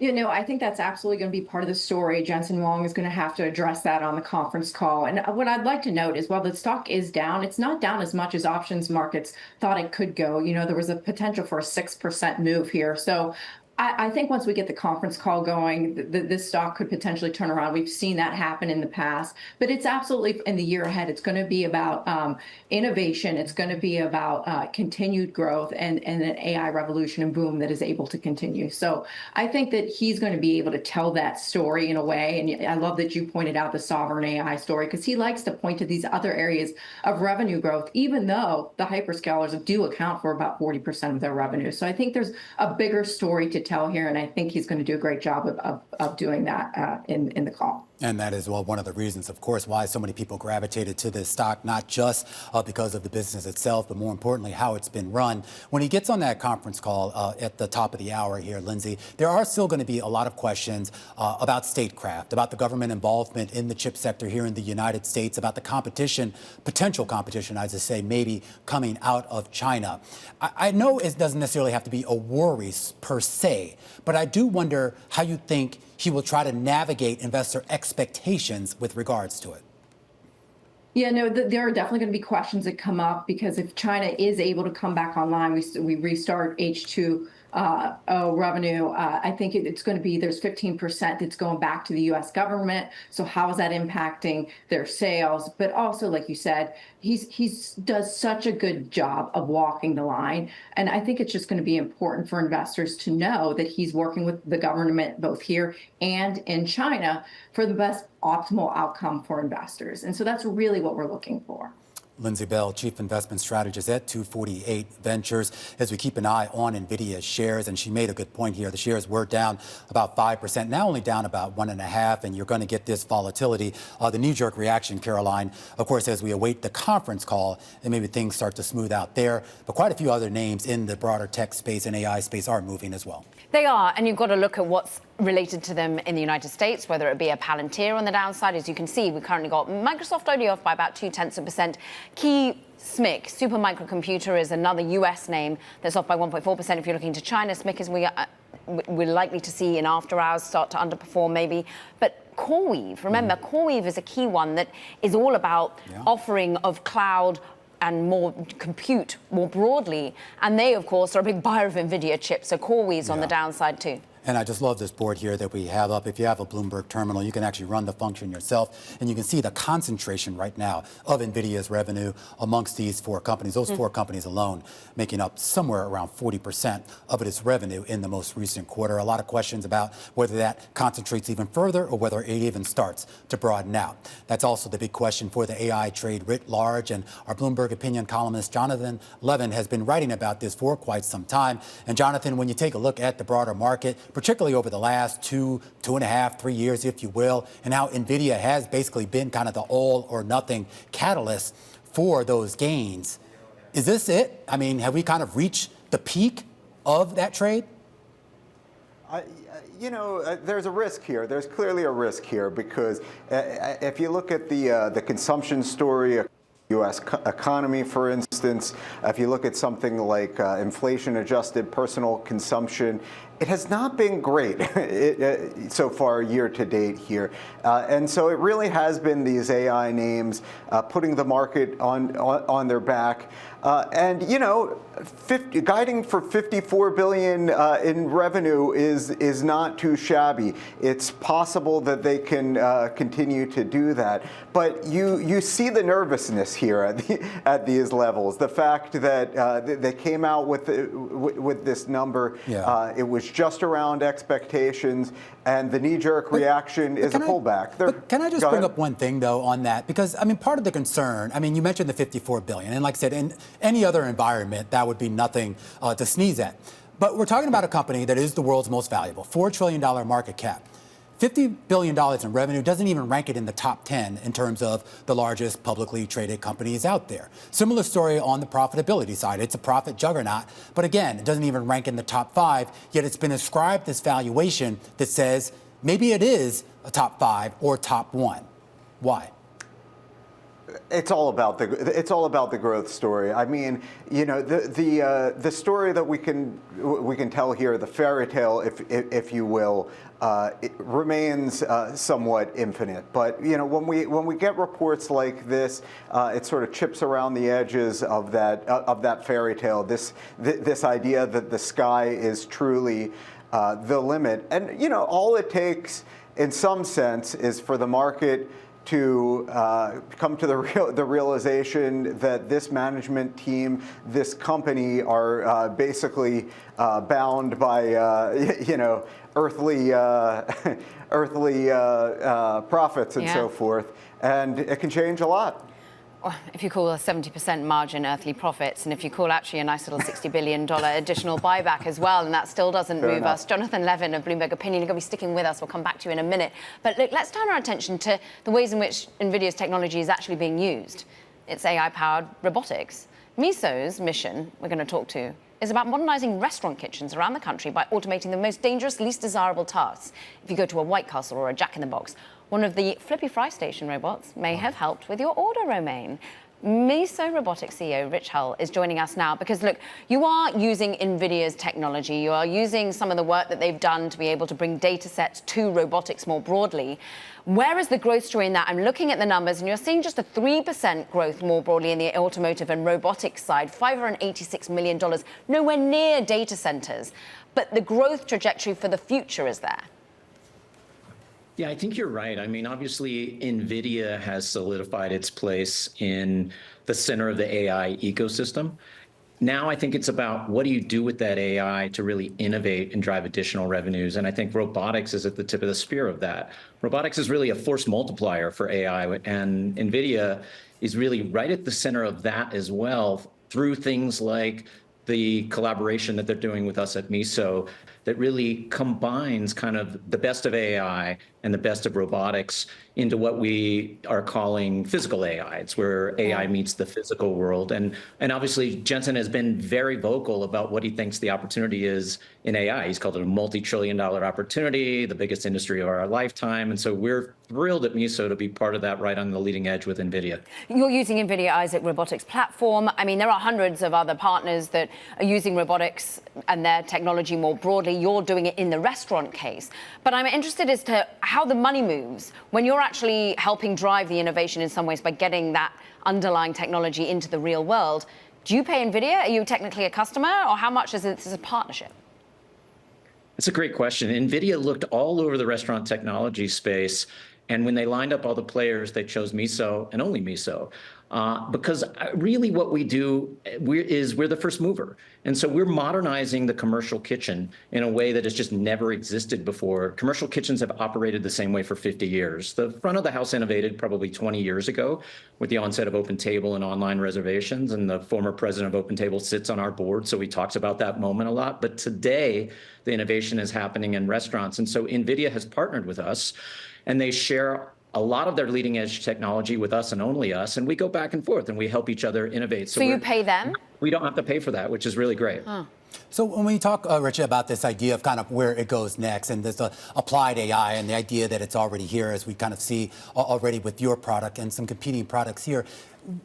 Speaker 15: I think that's absolutely going to be part of the story. Jensen Huang is going to have to address that on the conference call. And what I'd like to note is, while the stock is down, it's not down as much as options markets thought it could go. There was a potential for a 6% move here. So I think once we get the conference call going, this stock could potentially turn around. We've seen that happen in the past, but it's absolutely in the year ahead. It's going to be about innovation. It's going to be about continued growth and an AI revolution and boom that is able to continue. So I think that he's going to be able to tell that story in a way. And I love that you pointed out the sovereign AI story, because he likes to point to these other areas of revenue growth, even though the hyperscalers do account for about 40% of their revenue. So I think there's a bigger story to tell here, and I think he's going to do a great job of doing that in the call.
Speaker 2: And that is, well, one of the reasons, of course, why so many people gravitated to this stock, not just because of the business itself, but more importantly, how it's been run. When he gets on that conference call at the top of the hour here, Lindsey, there are still going to be a lot of questions about statecraft, about the government involvement in the chip sector here in the United States, about the competition, potential competition, I should say, maybe coming out of China. I know it doesn't necessarily have to be a worry per se, but I do wonder how you think he will try to navigate investor expectations with regards to it.
Speaker 15: Yeah, no, there are definitely going to be questions that come up, because if China is able to come back online, we restart H2 revenue. I think it's going to be, there's 15% that's going back to the U.S. government. So how is that impacting their sales? But also, like you said, he's does such a good job of walking the line. And I think it's just going to be important for investors to know that he's working with the government both here and in China for the best optimal outcome for investors. And so that's really what we're looking for.
Speaker 2: Lindsey Bell, Chief Investment Strategist at 248 Ventures, as we keep an eye on Nvidia shares. And she made a good point here. The shares were down about 5%, now only down about 1.5%, and you're going to get this volatility. The knee-jerk reaction, Caroline, of course, as we await the conference call, and maybe things start to smooth out there. But quite a few other names in the broader tech space and AI space are moving as well.
Speaker 13: They are, and you've got to look at what's related to them in the United States, whether it be a Palantir on the downside. As you can see, we've currently got Microsoft only off by about 0.2%. Key SMIC, Supermicrocomputer, is another US name that's off by 1.4%. If you're looking to China, SMIC is we're likely to see in after hours start to underperform maybe. But CoreWeave, remember, CoreWeave is a key one that is all about offering of cloud and more compute more broadly. And they, of course, are a big buyer of Nvidia chips, so CoreWeave's on the downside too.
Speaker 2: And I just love this board here that we have up. If you have a Bloomberg terminal, you can actually run the function yourself, and you can see the concentration right now of NVIDIA's revenue amongst these four companies. Those four companies alone making up somewhere around 40% of its revenue in the most recent quarter. A lot of questions about whether that concentrates even further or whether it even starts to broaden out. That's also the big question for the AI trade writ large, and our Bloomberg opinion columnist Jonathan Levin has been writing about this for quite some time. And Jonathan, when you take a look at the broader market, particularly over the last 2.5, 3 years, if you will, and how NVIDIA has basically been kind of the all or nothing catalyst for those gains. Is this it? I mean, have we kind of reached the peak of that trade?
Speaker 17: There's a risk here. There's clearly a risk here because if you look at the consumption story, U.S. economy, for instance, if you look at something like inflation-adjusted personal consumption, it has not been great so far year to date here. And so it really has been these AI names putting the market on their back. And, guiding for $54 billion in revenue is not too shabby. It's possible that they can continue to do that. But you see the nervousness here at these levels. The fact that they came out with this number, it was just around expectations, and the knee-jerk reaction is a pullback.
Speaker 2: Can I just bring up one thing, though, on that? Because, I mean, part of the concern, I mean, you mentioned the $54 billion, and like I said, in any other environment, that would be nothing to sneeze at. But we're talking about a company that is the world's most valuable, $4 trillion market cap. $50 billion in revenue doesn't even rank it in the top 10 in terms of the largest publicly traded companies out there. Similar story on the profitability side. It's a profit juggernaut, but again, it doesn't even rank in the top 5, yet it's been ascribed this valuation that says maybe it is a top 5 or top 1. Why?
Speaker 17: It's all about the growth story. I mean, the story that we can tell here, the fairy tale, if you will, it remains somewhat infinite. But when we get reports like this, it sort of chips around the edges of that fairy tale. This idea that the sky is truly the limit, and all it takes, in some sense, is for the market to come to the realization that this management team, this company, are basically bound by earthly profits and so forth, and it can change a lot.
Speaker 13: If you call a 70% margin earthly profits, and if you call actually a nice little $60 billion additional buyback as well, and that still doesn't move us. Jonathan Levin of Bloomberg Opinion, you're going to be sticking with us. We'll come back to you in a minute. But look, let's turn our attention to the ways in which NVIDIA's technology is actually being used. It's AI-powered robotics. Miso's mission, we're going to talk to, is about modernizing restaurant kitchens around the country by automating the most dangerous, least desirable tasks. If you go to a White Castle or a Jack in the Box, one of the flippy fry station robots may have helped with your order, Romaine. Miso Robotics CEO Rich Hull is joining us now because, look, you are using NVIDIA's technology. You are using some of the work that they've done to be able to bring data sets to robotics more broadly. Where is the growth story in that? I'm looking at the numbers, and you're seeing just a 3% growth more broadly in the automotive and robotics side, $586 million, nowhere near data centers. But the growth trajectory for the future is there.
Speaker 18: Yeah, I think you're right. I mean, obviously, NVIDIA has solidified its place in the center of the AI ecosystem. Now I think it's about what do you do with that AI to really innovate and drive additional revenues. And I think robotics is at the tip of the spear of that. Robotics is really a force multiplier for AI, and NVIDIA is really right at the center of that as well through things like the collaboration that they're doing with us at Miso that really combines kind of the best of AI and the best of robotics into what we are calling physical AI. It's where AI meets the physical world. And obviously, Jensen has been very vocal about what he thinks the opportunity is in AI. He's called it a multi-trillion-dollar opportunity, the biggest industry of our lifetime. And so we're thrilled at Miso to be part of that right on the leading edge with NVIDIA.
Speaker 13: You're using NVIDIA Isaac Robotics platform. I mean, there are hundreds of other partners that are using robotics and their technology more broadly. You're doing it in the restaurant case. But I'm interested as to how the money moves when you're actually helping drive the innovation in some ways by getting that underlying technology into the real world. Do you pay NVIDIA? Are you technically a customer? Or how much is it as a partnership?
Speaker 18: It's a great question. NVIDIA looked all over the restaurant technology space, and when they lined up all the players, they chose Miso and only Miso. Because really what we do is we're the first mover. And so we're modernizing the commercial kitchen in a way that has just never existed before. Commercial kitchens have operated the same way for 50 years. The front of the house innovated probably 20 years ago with the onset of OpenTable and online reservations. And the former president of OpenTable sits on our board, so he talks about that moment a lot. But today, the innovation is happening in restaurants. And so NVIDIA has partnered with us, and they share a lot of their leading edge technology with us and only us, and we go back and forth and we help each other innovate.
Speaker 13: So you pay them?
Speaker 18: We don't have to pay for that, which is really great.
Speaker 13: Huh.
Speaker 2: So when we talk, Richard, about this idea of kind of where it goes next and this applied AI and the idea that it's already here, as we kind of see already with your product and some competing products here,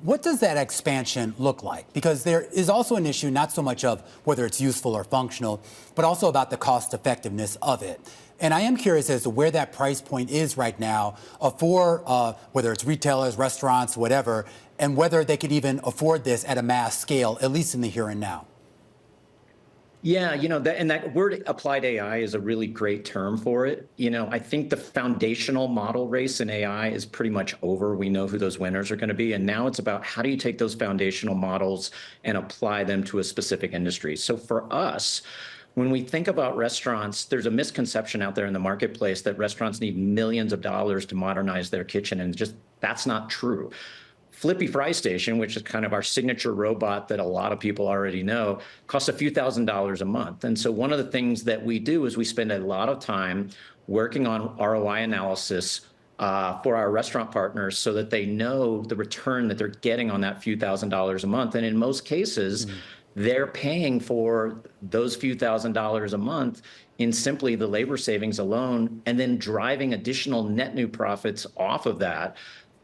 Speaker 2: what does that expansion look like? Because there is also an issue not so much of whether it's useful or functional, but also about the cost effectiveness of it. And I am curious as to where that price point is right now for whether it's retailers, restaurants, whatever, and whether they could even afford this at a mass scale, at least in the here and now.
Speaker 18: Yeah, you know, that word applied AI is a really great term for it. You know, I think the foundational model race in AI is pretty much over. We know who those winners are going to be. And now it's about how do you take those foundational models and apply them to a specific industry. So for us, when we think about restaurants, there's a misconception out there in the marketplace that restaurants need millions of dollars to modernize their kitchen, and just that's not true. Flippy Fry Station, which is kind of our signature robot that a lot of people already know, costs a few $1,000s a month. And so one of the things that we do is we spend a lot of time working on ROI analysis for our restaurant partners so that they know the return that they're getting on that few $1,000s a month. And in most cases, they're paying for those few $1,000s a month in simply the labor savings alone, and then driving additional net new profits off of that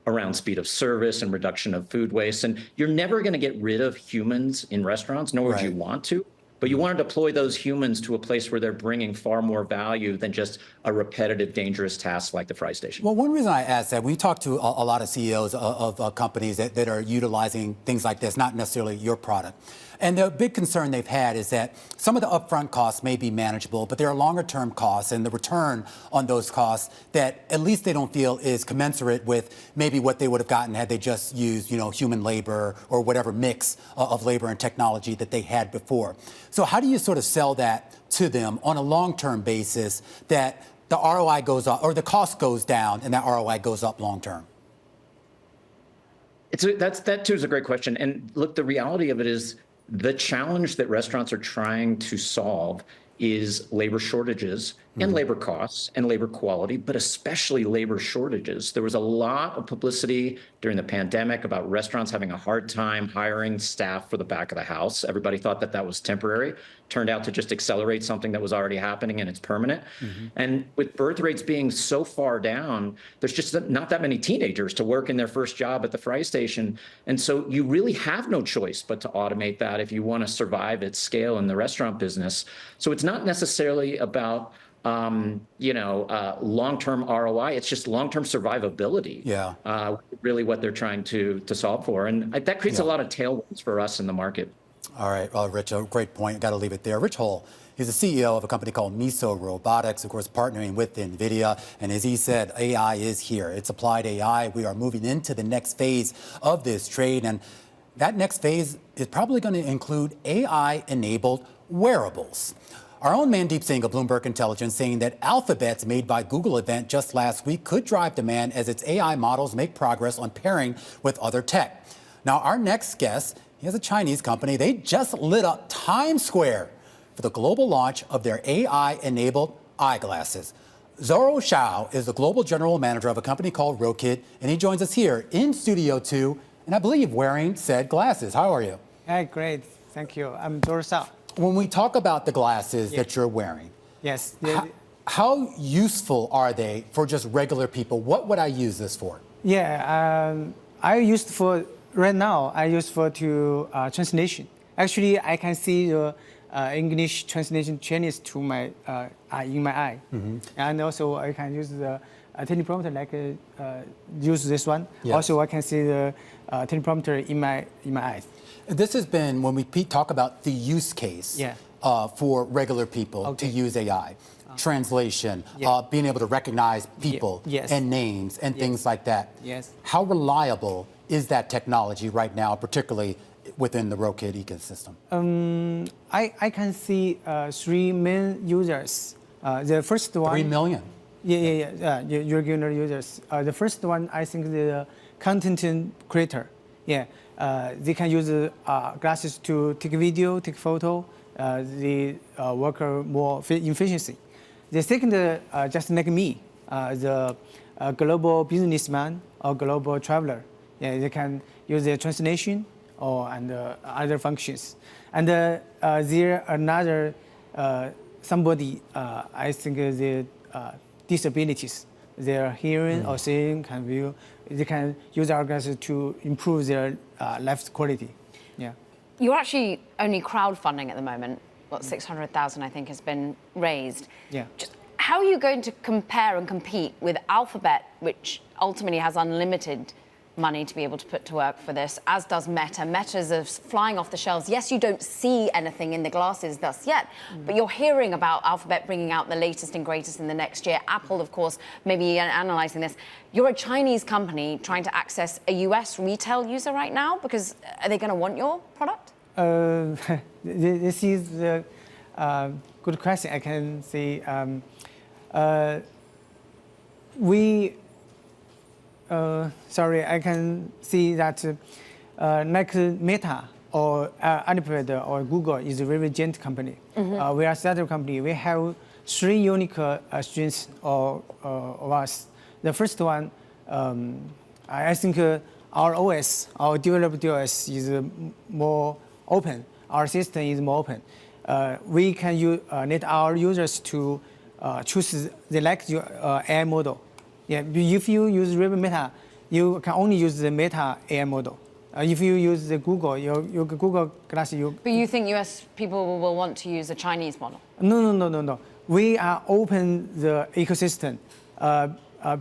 Speaker 18: around speed of service and reduction of food waste. And you're never going to get rid of humans in restaurants, nor would you want to. But you want to deploy those humans to a place where they're bringing far more value than just a repetitive, dangerous task like the fry station.
Speaker 2: Well, one reason I asked that, we talk to a lot of CEOs of companies that are utilizing things like this, not necessarily your product. And the big concern they've had is that some of the upfront costs may be manageable, but there are longer term costs and the return on those costs that at least they don't feel is commensurate with maybe what they would have gotten had they just used, you know, human labor or whatever mix of labor and technology that they had before. So how do you sort of sell that to them on a long-term basis that the ROI goes up or the cost goes down and that ROI goes up long-term?
Speaker 18: That too is a great question. And look, the reality of it is the challenge that restaurants are trying to solve is labor shortages and labor costs and labor quality, but especially labor shortages. There was a lot of publicity during the pandemic about restaurants having a hard time hiring staff for the back of the house. Everybody thought that that was temporary. Turned out to just accelerate something that was already happening, and it's permanent. And with birth rates being so far down, there's just not that many teenagers to work in their first job at the fry station. And so you really have no choice but to automate that if you want to survive at scale in the restaurant business. So it's not necessarily about long-term ROI. It's just long-term survivability. Yeah. Really what they're trying to solve for. And that creates a lot of tailwinds for us in the market.
Speaker 2: All right, well, Rich, a great point. Got to leave it there. Rich Hull, he's the CEO of a company called Miso Robotics, of course, partnering with Nvidia. And as he said, AI is here. It's applied AI. We are moving into the next phase of this trade. And that next phase is probably going to include AI-enabled wearables. Our own Mandeep Singh of Bloomberg Intelligence saying that Alphabet's Made by Google event just last week could drive demand as its AI models make progress on pairing with other tech. Now, our next guest, he has a Chinese company. They just lit up Times Square for the global launch of their AI-enabled eyeglasses. Zoro Shao is the global general manager of a company called Rokid, and he joins us here in Studio 2, and I believe wearing said glasses. How are you?
Speaker 19: Hi, great. Thank you. I'm Zoro Shao.
Speaker 2: when we talk about the glasses that you're wearing,
Speaker 14: yes,
Speaker 2: how useful are they for just regular people? What would I use this for?
Speaker 14: Yeah, I used for right now. I use for to translation. Actually, I can see the English translation Chinese to my in my eye, and also I can use the teleprompter like use this one.
Speaker 2: Yes.
Speaker 14: Also, I can see the teleprompter in my eyes.
Speaker 2: This has been when we talk about the use case for regular people to use AI. Translation, being able to recognize people and names and things like that.
Speaker 14: Yes.
Speaker 2: How reliable is that technology right now, particularly within the Rokid ecosystem?
Speaker 14: I can see 3 million users. The first one.
Speaker 2: 3 million?
Speaker 14: Regular users. The first one, I think the content creator. Yeah, they can use glasses to take video, take photo. They work more efficiency. The second, just like me, the global businessman or global traveler, they can use the translation or other functions. And there another somebody, I think the disabilities, their hearing or seeing can view, they can use our glasses to improve their life quality. Yeah.
Speaker 13: You're actually only crowdfunding at the moment. What, 600,000, I think, has been raised.
Speaker 14: Yeah.
Speaker 13: Just how are you going to compare and compete with Alphabet, which ultimately has unlimited money to be able to put to work for this, as does Meta? Meta's flying off the shelves. Yes, you don't see anything in the glasses thus yet, but you're hearing about Alphabet bringing out the latest and greatest in the next year. Apple, of course, maybe analyzing this. You're a Chinese company trying to access a US retail user right now, because are they going to want your product?
Speaker 14: This is a good question. I can say I can see that like Meta or Alphabet or Google is a very giant company. We are a startup company. We have 3 unique strengths of us. The first one, I think our OS, our developed OS is more open. Our system is more open. We can let our users to choose select your AI model. Yeah, if you use Meta, you can only use the Meta AI model. If you use the Google, your Google Glass,
Speaker 13: But you think US people will want to use a Chinese model?
Speaker 14: No. We are open the ecosystem.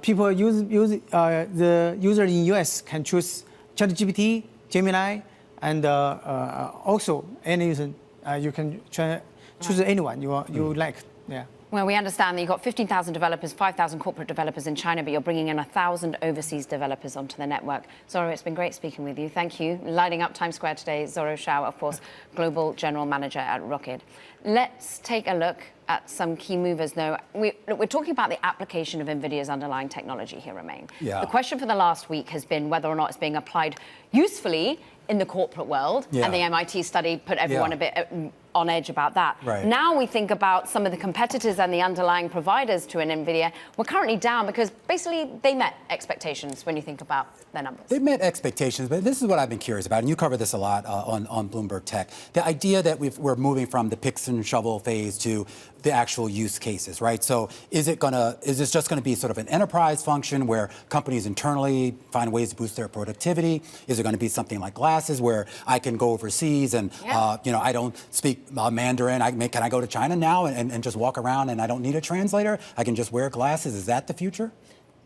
Speaker 14: People the user in US can choose ChatGPT, Gemini, and also any user. You can choose anyone you like. Yeah.
Speaker 13: Well, we understand that you've got 15,000 developers, 5,000 corporate developers in China, but you're bringing in 1,000 overseas developers onto the network. Zoro, it's been great speaking with you. Thank you. Lighting up Times Square today, Zoro Shao, of course, Global General Manager at Rokid. Let's take a look at some key movers, though. We're talking about the application of NVIDIA's underlying technology here, Romain.
Speaker 2: Yeah.
Speaker 13: The question for the last week has been whether or not it's being applied usefully in the corporate world, and the MIT study put everyone a bit on edge about that.
Speaker 2: Right.
Speaker 13: Now we think about some of the competitors and the underlying providers to an NVIDIA. We're currently down because basically they met expectations when you think about their numbers.
Speaker 2: They met expectations, but this is what I've been curious about, and you cover this a lot on Bloomberg Tech. The idea that we're moving from the picks and shovel phase to the actual use cases, right? So is this just gonna be sort of an enterprise function where companies internally find ways to boost their productivity? Is it gonna be something like glasses where I can go overseas and, I don't speak Mandarin, can I go to China now and just walk around and I don't need a translator? I can just wear glasses. Is that the future?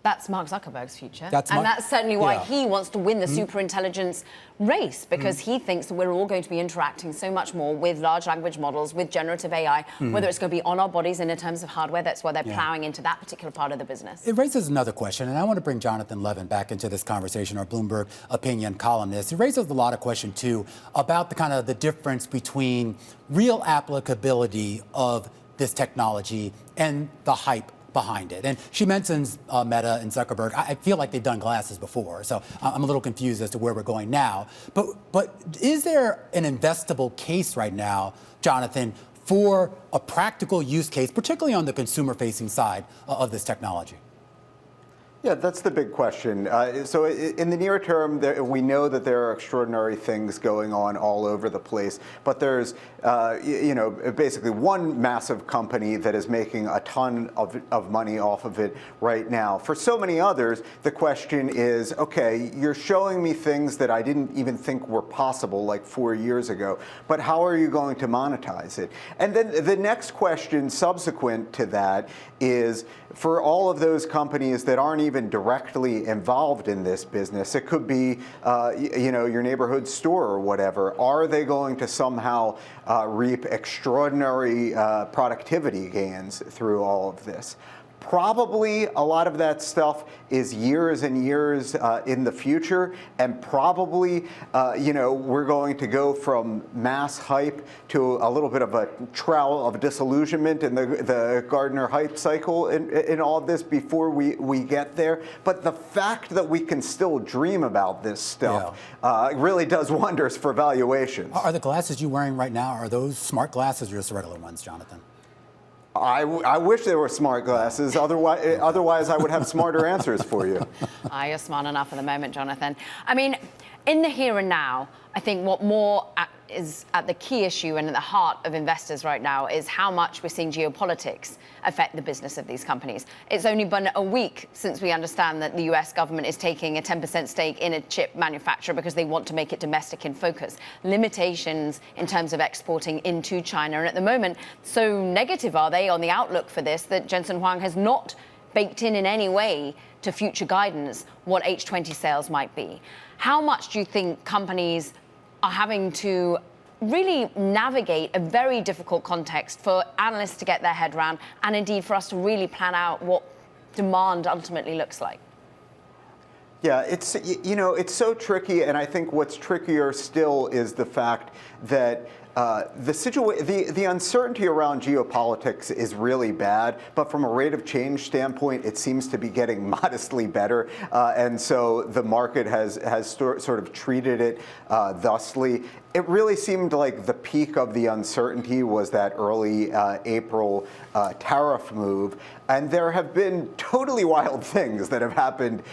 Speaker 13: That's Mark Zuckerberg's future.
Speaker 2: And
Speaker 13: that's certainly why he wants to win the superintelligence race, because he thinks that we're all going to be interacting so much more with large language models, with generative AI, whether it's going to be on our bodies and in terms of hardware. That's why they're plowing into that particular part of the business.
Speaker 2: It raises another question, and I want to bring Jonathan Levin back into this conversation, our Bloomberg opinion columnist. It raises a lot of question, too, about the difference between real applicability of this technology and the hype behind it. And she mentions Meta and Zuckerberg. I feel like they've done glasses before, so I'm a little confused as to where we're going now. But is there an investable case right now, Jonathan, for a practical use case, particularly on the consumer-facing side of this technology?
Speaker 17: Yeah, that's the big question. So in the near term, we know that there are extraordinary things going on all over the place, but there's, basically one massive company that is making a ton of money off of it right now. For so many others, the question is, okay, you're showing me things that I didn't even think were possible like 4 years ago, but how are you going to monetize it? And then the next question subsequent to that is, for all of those companies that aren't even directly involved in this business, it could be, your neighborhood store or whatever. Are they going to somehow reap extraordinary productivity gains through all of this? Probably a lot of that stuff is years and years in the future, and probably, we're going to go from mass hype to a little bit of a trail of disillusionment in the Gartner hype cycle in all of this before we get there. But the fact that we can still dream about this stuff really does wonders for valuations.
Speaker 2: Are the glasses you're wearing right now, are those smart glasses or just regular ones, Jonathan?
Speaker 17: I wish they were smart glasses. Otherwise, I would have smarter answers for you.
Speaker 13: You're smart enough at the moment, Jonathan. I mean, in the here and now, I think what more is at the key issue and at the heart of investors right now is how much we're seeing geopolitics affect the business of these companies. It's only been a week since we understand that the US government is taking a 10% stake in a chip manufacturer because they want to make it domestic in focus. Limitations in terms of exporting into China. And at the moment, so negative are they on the outlook for this that Jensen Huang has not baked in any way to future guidance what H20 sales might be. How much do you think companies are having to really navigate a very difficult context for analysts to get their head around, and indeed for us to really plan out what demand ultimately looks like?
Speaker 17: Yeah, it's so tricky, and I think what's trickier still is the fact that the uncertainty around geopolitics is really bad, but from a rate of change standpoint, it seems to be getting modestly better, and so the market has sort of treated it thusly. It really seemed like the peak of the uncertainty was that early April tariff move. And there have been totally wild things that have happened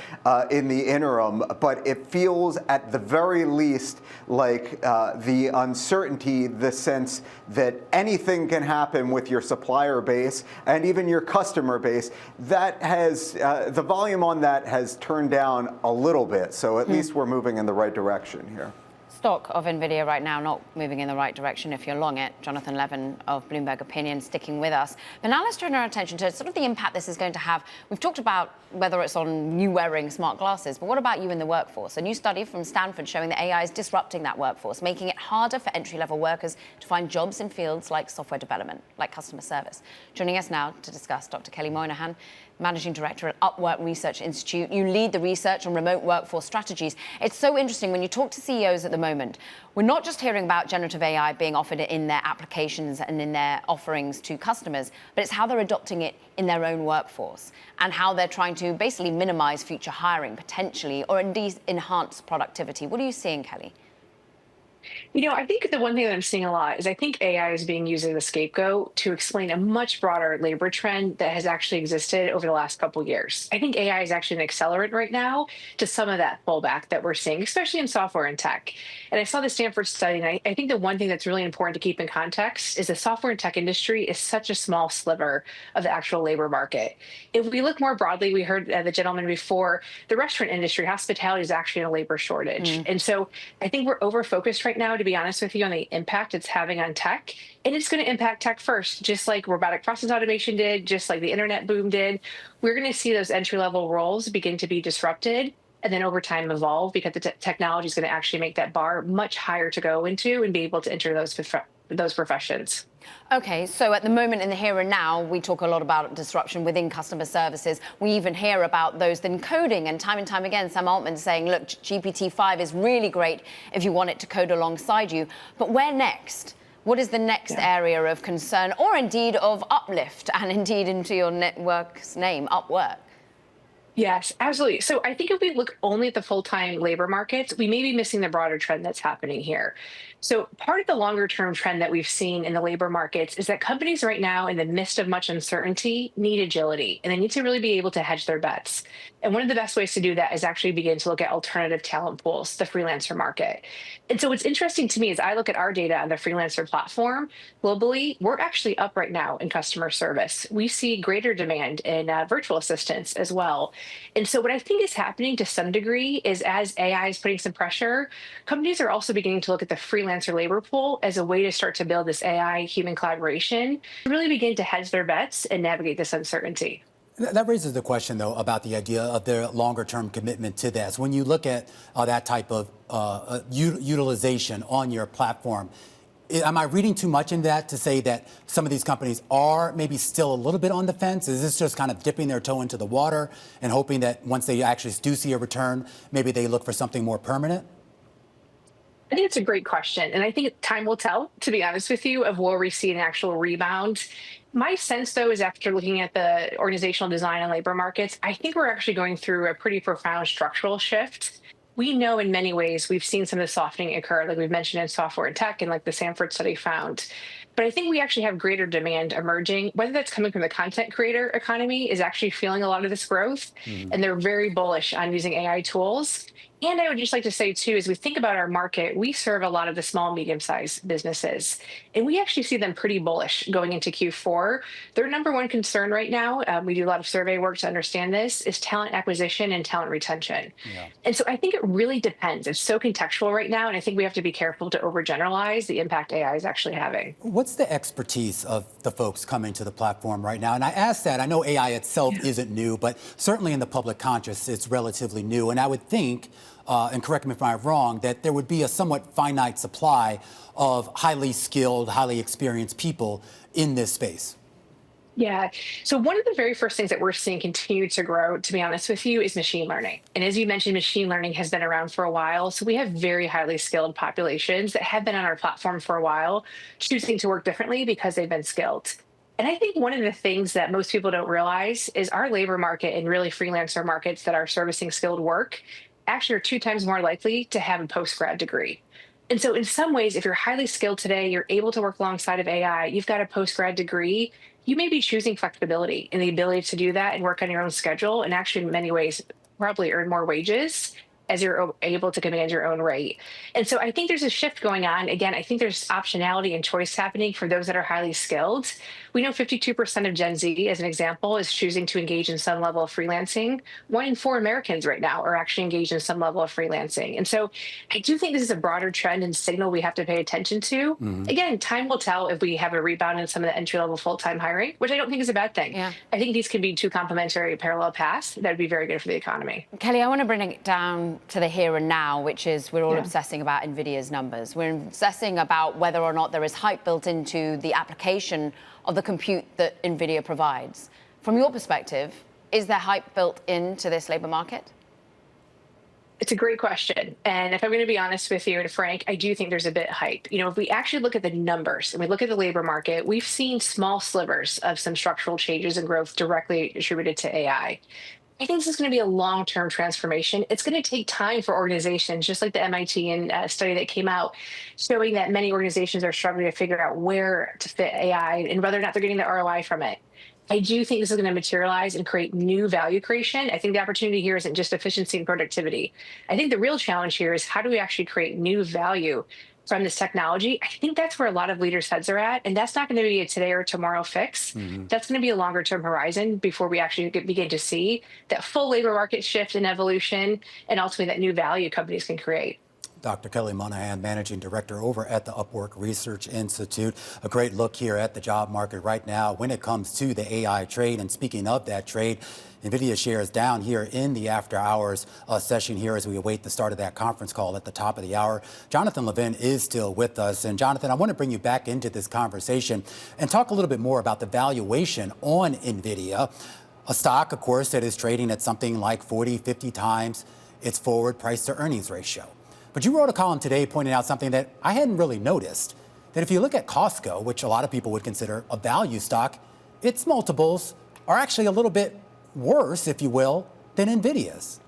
Speaker 17: in the interim, but it feels at the very least like the uncertainty, the sense that anything can happen with your supplier base and even your customer base, that has, the volume on that has turned down a little bit. So at least we're moving in the right direction here.
Speaker 13: Stock of Nvidia right now not moving in the right direction if you're long it. Jonathan Levin of Bloomberg Opinion sticking with us. But now let's turn our attention to sort of the impact this is going to have. We've talked about whether it's on you wearing smart glasses, but what about you in the workforce? A new study from Stanford showing that AI is disrupting that workforce, making it harder for entry-level workers to find jobs in fields like software development, like customer service. Joining us now to discuss, Dr. Kelly Monahan, Managing Director at Upwork Research Institute. You lead the research on remote workforce strategies. It's so interesting when you talk to CEOs at the moment, we're not just hearing about generative AI being offered in their applications and in their offerings to customers, but it's how they're adopting it in their own workforce and how they're trying to basically minimize future hiring potentially, or indeed enhance productivity. What are you seeing, Kelly?
Speaker 19: I think the one thing that I'm seeing a lot is I think AI is being used as a scapegoat to explain a much broader labor trend that has actually existed over the last couple of years. I think AI is actually an accelerant right now to some of that pullback that we're seeing, especially in software and tech. And I saw the Stanford study, and I think the one thing that's really important to keep in context is the software and tech industry is such a small sliver of the actual labor market. If we look more broadly, we heard the gentleman before, the restaurant industry, hospitality is actually in a labor shortage. And so I think we're over-focused right now, to be honest with you, on the impact it's having on tech. And it's going to impact tech first, just like robotic process automation did, just like the internet boom did. We're going to see those entry-level roles begin to be disrupted and then over time evolve, because the technology is going to actually make that bar much higher to go into and be able to enter those professions.
Speaker 13: Okay, so at the moment in the here and now, we talk a lot about disruption within customer services. We even hear about those in coding, and time again, Sam Altman saying, look, GPT-5 is really great if you want it to code alongside you. But where next? What is the next area of concern, or indeed of uplift, and indeed into your network's name, Upwork?
Speaker 19: Yes, absolutely. So I think if we look only at the full-time labor markets, we may be missing the broader trend that's happening here. So part of the longer term trend that we've seen in the labor markets is that companies right now, in the midst of much uncertainty, need agility and they need to really be able to hedge their bets. And one of the best ways to do that is actually begin to look at alternative talent pools, the freelancer market. And so what's interesting to me is I look at our data on the freelancer platform globally, we're actually up right now in customer service. We see greater demand in virtual assistants as well. And so what I think is happening to some degree is as AI is putting some pressure, companies are also beginning to look at the freelancer labor pool as a way to start to build this AI human collaboration, to really begin to hedge their bets and navigate this uncertainty.
Speaker 2: That raises the question, though, about the idea of their longer-term commitment to this. When you look at that type of utilization on your platform, am I reading too much into that to say that some of these companies are maybe still a little bit on the fence? Is this just kind of dipping their toe into the water and hoping that once they actually do see a return, maybe they look for something more permanent?
Speaker 19: I think it's a great question. And I think time will tell, to be honest with you, of where we see an actual rebound. My sense, though, is after looking at the organizational design and labor markets, I think we're actually going through a pretty profound structural shift. We know in many ways we've seen some of the softening occur, like we've mentioned in software and tech and like the Sanford study found. But I think we actually have greater demand emerging, whether that's coming from the content creator economy is actually feeling a lot of this growth. And they're very bullish on using AI tools. And I would just like to say, too, as we think about our market, we serve a lot of the small, medium-sized businesses, and we actually see them pretty bullish going into Q4. Their number one concern right now, we do a lot of survey work to understand this, is talent acquisition and talent retention. And so I think it really depends. It's so contextual right now, and I think we have to be careful to overgeneralize the impact AI is actually having.
Speaker 2: What's the expertise of the folks coming to the platform right now? And I ask that, I know AI itself isn't new, but certainly in the public conscious, it's relatively new. And I would think, and correct me if I'm wrong, that there would be a somewhat finite supply of highly skilled, highly experienced people in this space.
Speaker 19: Yeah. So one of the very first things that we're seeing continue to grow, to be honest with you, is machine learning. And as you mentioned, machine learning has been around for a while. So we have very highly skilled populations that have been on our platform for a while, choosing to work differently because they've been skilled. And I think one of the things that most people don't realize is our labor market and really freelancer markets that are servicing skilled work actually are 2 times more likely to have a post-grad degree. And so in some ways, if you're highly skilled today, you're able to work alongside of AI, you've got a post-grad degree, you may be choosing flexibility and the ability to do that and work on your own schedule and actually in many ways probably earn more wages as you're able to command your own rate. And so I think there's a shift going on. Again, I think there's optionality and choice happening for those that are highly skilled. We know 52% of Gen Z, as an example, is choosing to engage in some level of freelancing. 1 in 4 Americans right now are actually engaged in some level of freelancing. And so I do think this is a broader trend and signal we have to pay attention to. Again, time will tell if we have a rebound in some of the entry-level full-time hiring, which I don't think is a bad thing. I think these could be 2 complementary parallel paths that would be very good for the economy.
Speaker 13: Kelly, I want to bring it down to the here and now, which is we're all obsessing about Nvidia's numbers. We're obsessing about whether or not there is hype built into the application of the compute that Nvidia provides. From your perspective, is there hype built into this labor market?
Speaker 19: It's a great question. And if I'm going to be honest with you and frank, I do think there's a bit hype. You know, if we actually look at the numbers and we look at the labor market, we've seen small slivers of some structural changes and growth directly attributed to AI. I think this is going to be a long-term transformation. It's going to take time for organizations, just like the MIT study that came out, showing that many organizations are struggling to figure out where to fit AI and whether or not they're getting the ROI from it. I do think this is going to materialize and create new value creation. I think the opportunity here isn't just efficiency and productivity. I think the real challenge here is how do we actually create new value from this technology? I think that's where a lot of leaders' heads are at. And that's not going to be a today or tomorrow fix. That's going to be a longer term horizon before we actually begin to see that full labor market shift and evolution and ultimately that new value companies can create.
Speaker 2: Dr. Kelly Monahan, Managing Director over at the Upwork Research Institute. A great look here at the job market right now when it comes to the AI trade. And speaking of that trade, Nvidia shares down here in the after hours session here as we await the start of that conference call at the top of the hour. Jonathan Levin is still with us. And Jonathan, I want to bring you back into this conversation and talk a little bit more about the valuation on Nvidia, a stock, of course, that is trading at something like 40, 50 times its forward price to earnings ratio. But you wrote a column today pointing out something that I hadn't really noticed, that if you look at Costco, which a lot of people would consider a value stock, its multiples are actually a little bit worse, if you will, than Nvidia's.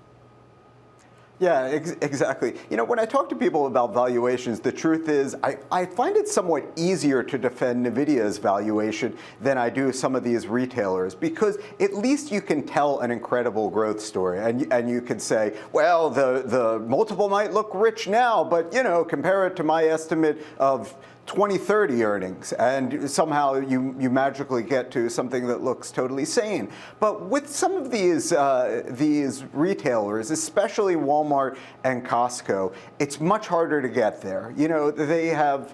Speaker 17: Yeah, exactly. You know, when I talk to people about valuations, the truth is I find it somewhat easier to defend Nvidia's valuation than I do some of these retailers, because at least you can tell an incredible growth story, and you can say, well, the multiple might look rich now, but, you know, compare it to my estimate of 2030 earnings, and somehow you magically get to something that looks totally sane. But with some of these retailers, especially Walmart and Costco, it's much harder to get there. You know, they have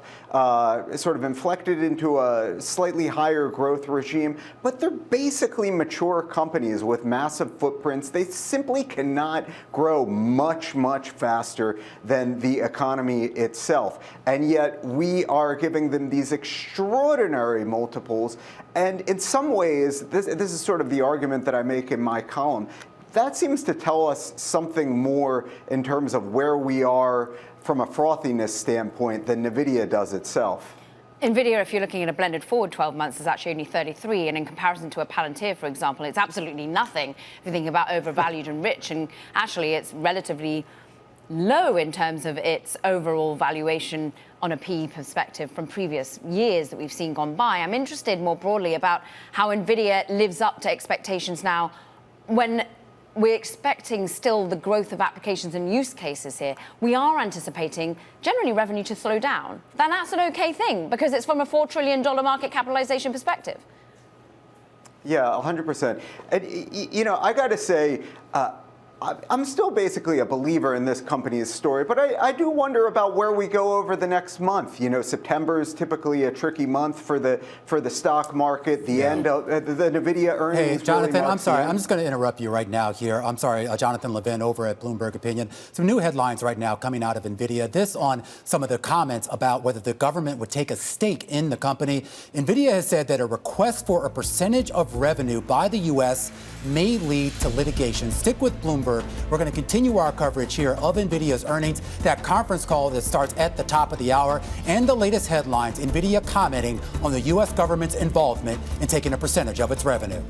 Speaker 17: sort of inflected into a slightly higher growth regime, but they're basically mature companies with massive footprints. They simply cannot grow much, much faster than the economy itself. And yet we are giving them these extraordinary multiples. And in some ways, this is sort of the argument that I make in my column. That seems to tell us something more in terms of where we are from a frothiness standpoint than Nvidia does itself.
Speaker 13: Nvidia, if you're looking at a blended forward 12 months, is actually only 33, and in comparison to a Palantir, for example, it's absolutely nothing if you think about overvalued and rich, and actually it's relatively low in terms of its overall valuation on a PE perspective from previous years that we've seen gone by. I'm interested more broadly about how Nvidia lives up to expectations now when we're expecting still the growth of applications and use cases here. We are anticipating generally revenue to slow down. Then that's an okay thing because it's from a $4 trillion market capitalization perspective.
Speaker 17: Yeah, 100%. And, you know, I got to say, I'm still basically a believer in this company's story, but I do wonder about where we go over the next month. You know, September is typically a tricky month for the stock market. The end of the Nvidia earnings.
Speaker 2: Hey, Jonathan, I'm sorry. I'm just going to interrupt you right now here. I'm sorry, Jonathan Levin over at Bloomberg Opinion. Some new headlines right now coming out of Nvidia. This on some of the comments about whether the government would take a stake in the company. Nvidia has said that a request for a percentage of revenue by the U.S. may lead to litigation. Stick with Bloomberg. We're going to continue our coverage here of Nvidia's earnings, that conference call that starts at the top of the hour, and the latest headlines, Nvidia commenting on the U.S. government's involvement in taking a percentage of its revenue.